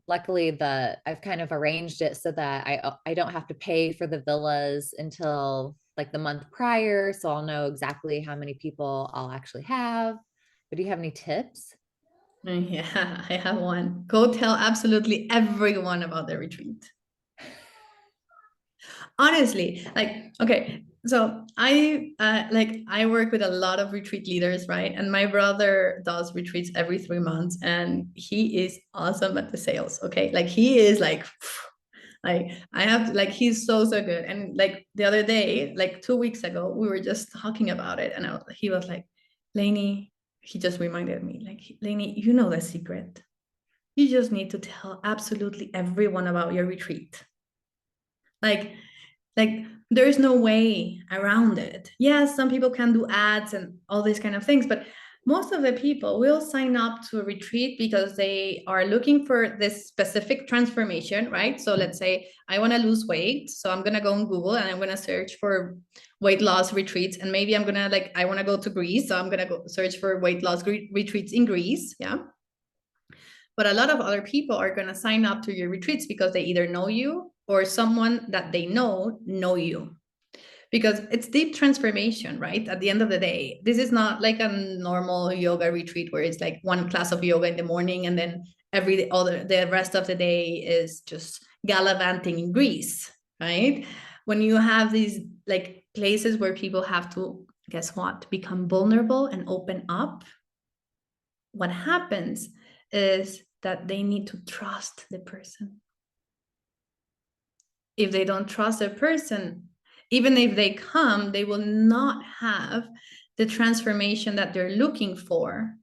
luckily I've kind of arranged it so that I don't have to pay for the villas until like the month prior. So I'll know exactly how many people I'll actually have. But do you have any tips? Yeah, I have one. Go tell absolutely everyone about the retreat. Honestly, like, okay, so I work with a lot of retreat leaders, right? And my brother does retreats every 3 months, and he is awesome at the sales. Okay, like he is like I have to, like he's so good. And like the other day, like 2 weeks ago, we were just talking about it, and he was like, Lainey, he just reminded me, like, Lainey, you know the secret. You just need to tell absolutely everyone about your retreat. Like like there's no way around it. Yes, some people can do ads and all these kind of things, but most of the people will sign up to a retreat because they are looking for this specific transformation, right? So let's say I want to lose weight, so I'm going to go on Google and I'm going to search for weight loss retreats, and maybe I'm going to like I want to go to Greece, so I'm going to go search for weight loss retreats in Greece, yeah. But a lot of other people are going to sign up to your retreats because they either know you or someone that they know you, because it's deep transformation, right? At the end of the day, this is not like a normal yoga retreat where it's like one class of yoga in the morning and then the rest of the day is just gallivanting in Greece, right? When you have these like places where people have to, guess what, become vulnerable and open up, what happens is that they need to trust the person. If they don't trust a person, even if they come, they will not have the transformation that they're looking for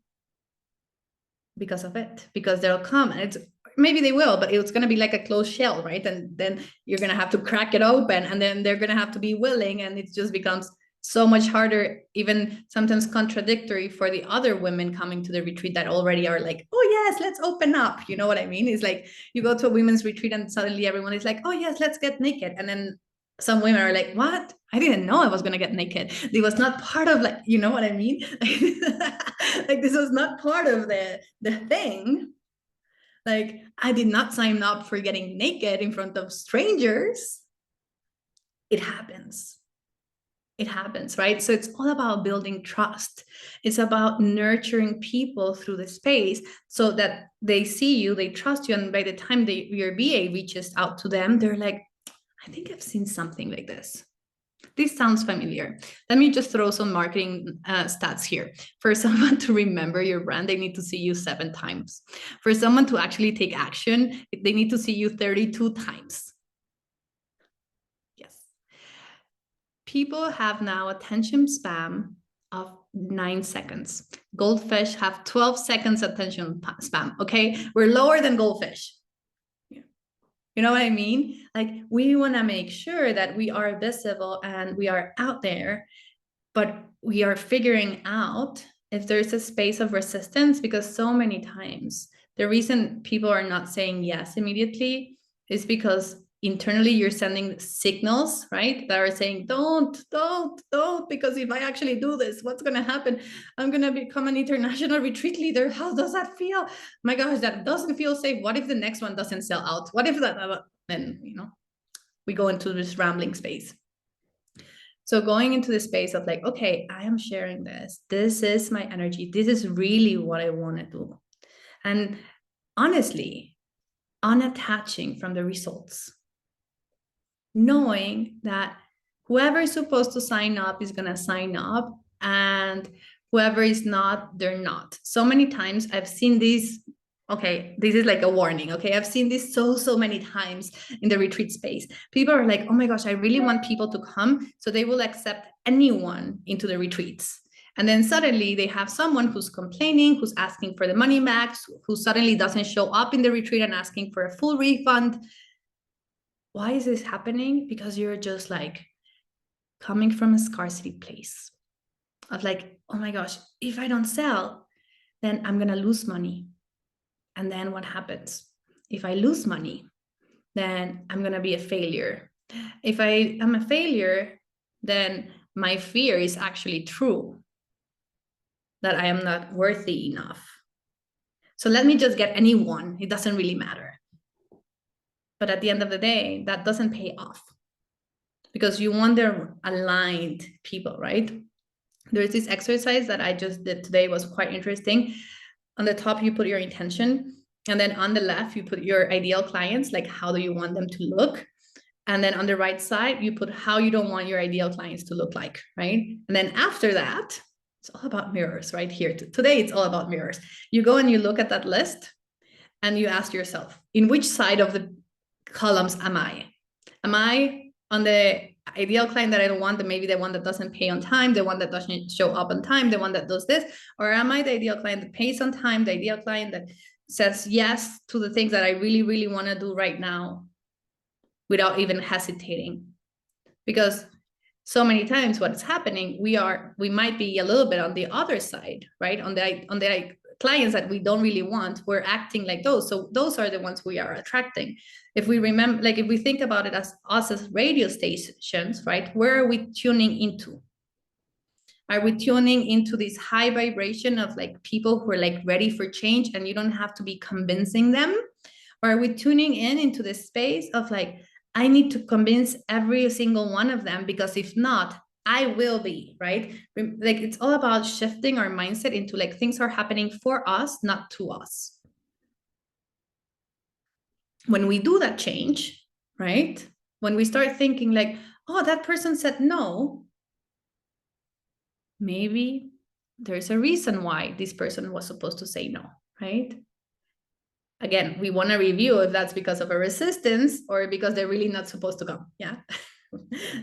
because of it, because they'll come and it's maybe they will, but it's going to be like a closed shell, right? And then you're going to have to crack it open, and then they're going to have to be willing, and it just becomes so much harder, even sometimes contradictory for the other women coming to the retreat that already are like, oh yes, let's open up, you know what I mean? It's like you go to a women's retreat and suddenly everyone is like, oh yes, let's get naked, and then some women are like, what, I didn't know I was going to get naked. It was not part of, like, you know what I mean? Like this was not part of the thing. Like I did not sign up for getting naked in front of strangers. It happens. It happens, right? So it's all about building trust. It's about nurturing people through the space so that they see you, they trust you, and by the time your BA reaches out to them, they're like, I think I've seen something like this. This sounds familiar. Let me just throw some marketing stats here. For someone to remember your brand, they need to see you 7 times. For someone to actually take action, they need to see you 32 times. Yes. People have now attention span of 9 seconds. Goldfish have 12 seconds attention span. Okay, we're lower than goldfish. You know what I mean? Like we want to make sure that we are visible and we are out there, but we are figuring out if there's a space of resistance, because so many times the reason people are not saying yes immediately is because internally you're sending signals, right, that are saying don't, because if I actually do this, what's going to happen? I'm going to become an international retreat leader. How does that feel? My gosh, that doesn't feel safe. What if the next one doesn't sell out? What if that, then we go into this rambling space. So going into the space of like, okay, I am sharing this. This is my energy. This is really what I want to do. And honestly, unattaching from the results, knowing that whoever is supposed to sign up is going to sign up, and whoever is not, they're not. So many times I've seen these. Okay, this is like a warning. Okay, I've seen this so many times in the retreat space. People are like, oh my gosh, I really want people to come, so they will accept anyone into the retreats. And then suddenly they have someone who's complaining, who's asking for the money back, who suddenly doesn't show up in the retreat and asking for a full refund. Why is this happening? Because you're just like coming from a scarcity place of like, oh my gosh, if I don't sell, then I'm going to lose money. And then what happens? If I lose money, then I'm going to be a failure. If I am a failure, then my fear is actually true, that I am not worthy enough. So let me just get anyone. It doesn't really matter. But at the end of the day, that doesn't pay off because you want their aligned people, right? There's this exercise that I just did today, was quite interesting. On the top, you put your intention. And then on the left, you put your ideal clients, like how do you want them to look? And then on the right side, you put how you don't want your ideal clients to look like, right? And then after that, it's all about mirrors right here. Today, it's all about mirrors. You go and you look at that list and you ask yourself, in which side of the columns am I? Am I on the ideal client that I don't want, maybe the one that doesn't pay on time, the one that doesn't show up on time, the one that does this? Or am I the ideal client that pays on time, the ideal client that says yes to the things that I really, really want to do right now without even hesitating? Because so many times what's happening, we might be a little bit on the other side, right? On the clients that we don't really want, we're acting like those. So those are the ones we are attracting. If we remember, like if we think about it as us as radio stations, right? Where are we tuning into? Are we tuning into this high vibration of like people who are like ready for change and you don't have to be convincing them? Or are we tuning into the space of like, I need to convince every single one of them, because if not, I will be, right? Like it's all about shifting our mindset into like things are happening for us, not to us. When we do that change, right? When we start thinking like, oh, that person said no, maybe there's a reason why this person was supposed to say no, right? Again, we want to review if that's because of a resistance or because they're really not supposed to come. Yeah.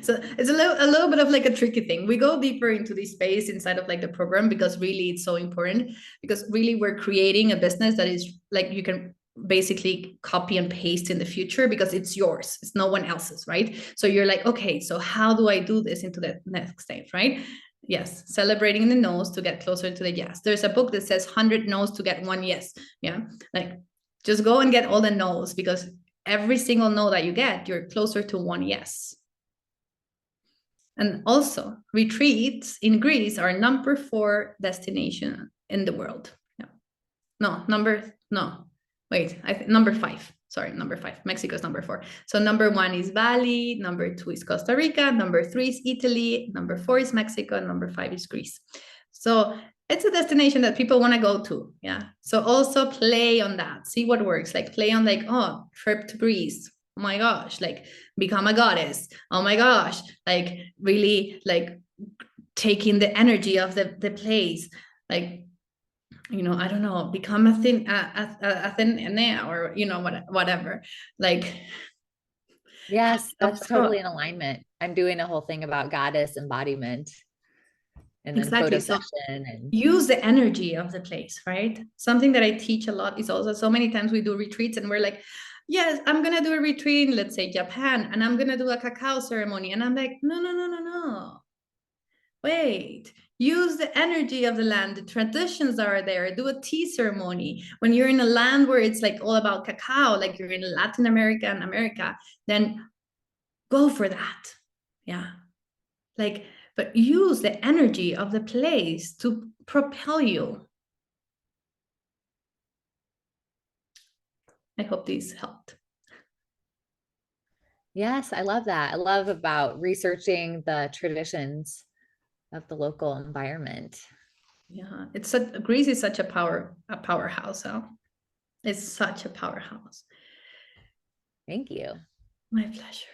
So it's a little bit of like a tricky thing. We go deeper into this space inside of like the program because really it's so important, because really we're creating a business that is like you can basically copy and paste in the future because it's yours. It's no one else's, right? So you're like, okay, so how do I do this into the next stage, right? Yes, celebrating the no's to get closer to the yes. There's a book that says 100 no's to get one yes. Yeah, like just go and get all the no's, because every single no that you get, you're closer to one yes. And also, retreats in Greece are number 4 destination in the world. Number 5. Sorry, number 5. Mexico is number 4. So number 1 is Bali, number 2 is Costa Rica, number 3 is Italy, number 4 is Mexico, and number 5 is Greece. So it's a destination that people want to go to. Yeah. So also play on that. See what works. Like play on like, oh, trip to Greece. Oh my gosh, like become a goddess. Oh my gosh, like really like taking the energy of the place. Like, you know, I don't know, become a thin or, you know, whatever. Like, yes, that's totally in alignment. I'm doing a whole thing about goddess embodiment and then exactly. photo session and use the energy of the place, right? Something that I teach a lot is also, so many times we do retreats and we're like, yes, I'm going to do a retreat in, let's say, Japan, and I'm going to do a cacao ceremony. And I'm like, no. Wait, use the energy of the land, the traditions that are there, do a tea ceremony. When you're in a land where it's like all about cacao, like you're in Latin America and America, then go for that. Yeah. Like, but use the energy of the place to propel you. I hope these helped. yes, I love that. I love about researching the traditions of the local environment. Yeah, Greece is such a powerhouse. Huh? It's such a powerhouse. Thank you. My pleasure.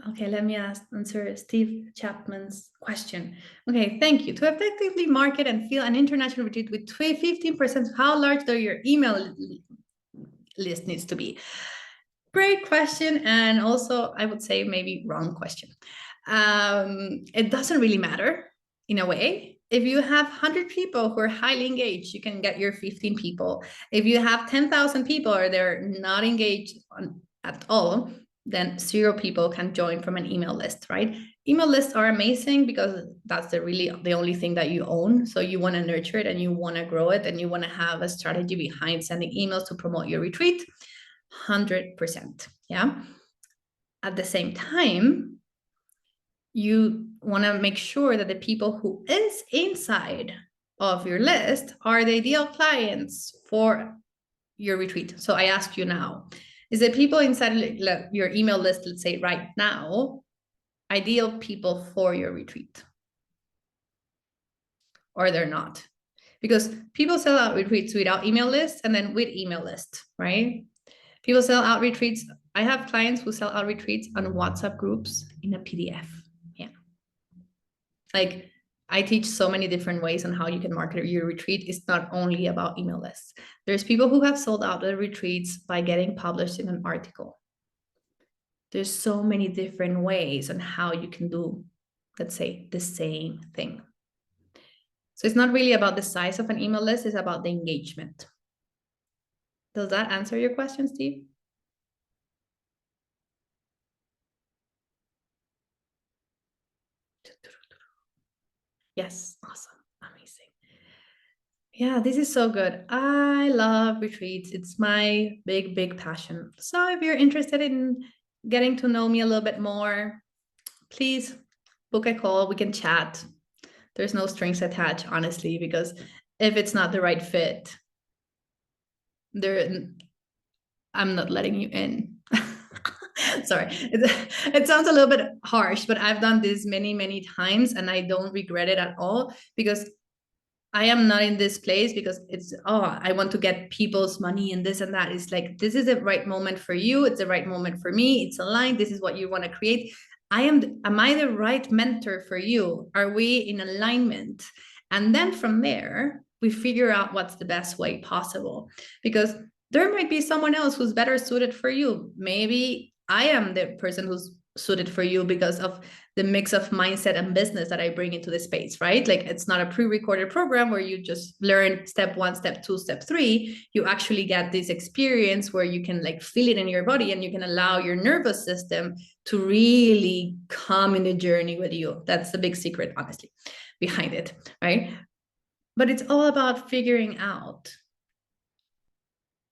Okay, let me answer Steve Chapman's question. Okay, thank you. To effectively market and fill an international retreat with 15%, how large do your email list needs to be? Great question. And also, I would say maybe wrong question. It doesn't really matter in a way. If you have 100 people who are highly engaged, you can get your 15 people. If you have 10,000 people or they're not engaged at all, then 0 people can join from an email list, right? email lists are amazing because that's the only thing that you own. So you want to nurture it and you want to grow it and you want to have a strategy behind sending emails to promote your retreat. 100%. Yeah. At the same time, you want to make sure that the people who is inside of your list are the ideal clients for your retreat. So I ask you now, is the people inside your email list, let's say right now, ideal people for your retreat? Or they're not? Because people sell out retreats without email lists and then with email lists, right? People sell out retreats. I have clients who sell out retreats on WhatsApp groups in a PDF. Yeah. Like I teach so many different ways on how you can market your retreat. It's not only about email lists. There's people who have sold out their retreats by getting published in an article. There's so many different ways on how you can do, let's say, the same thing. So it's not really about the size of an email list, it's about the engagement. Does that answer your question, Steve? Yes, awesome, amazing. Yeah, this is so good. I love retreats. It's my big, big passion. So if you're interested in getting to know me a little bit more, please book a call. We can chat. There's no strings attached, honestly, because if it's not the right fit, I'm not letting you in. Sorry, it sounds a little bit harsh, but I've done this many, many times and I don't regret it at all because I am not in this place because it's, I want to get people's money and this and that. It's like, this is the right moment for you. It's the right moment for me. It's aligned. This is what you want to create. Am I the right mentor for you? Are we in alignment? And then from there, we figure out what's the best way possible because there might be someone else who's better suited for you. Maybe I am the person who's suited for you because of the mix of mindset and business that I bring into the space, right? Like it's not a pre-recorded program where you just learn step 1, step 2, step 3. You actually get this experience where you can like feel it in your body and you can allow your nervous system to really come in the journey with you. That's the big secret, honestly, behind it, right? But it's all about figuring out,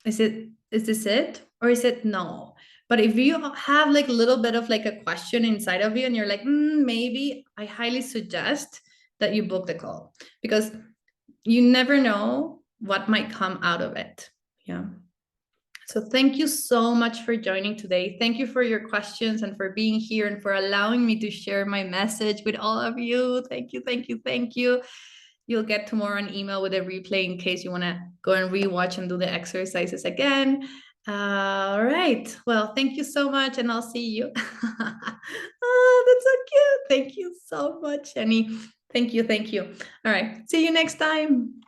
is this it? Or is it no? But if you have like a little bit of like a question inside of you and you're like, maybe, I highly suggest that you book the call because you never know what might come out of it. Yeah. So thank you so much for joining today. Thank you for your questions and for being here and for allowing me to share my message with all of you. Thank you, thank you, thank you. You'll get tomorrow an email with a replay in case you want to go and rewatch and do the exercises again. All right. Well, thank you so much, and I'll see you. Oh, that's so cute. Thank you so much, Jenny. Thank you. Thank you. All right. See you next time.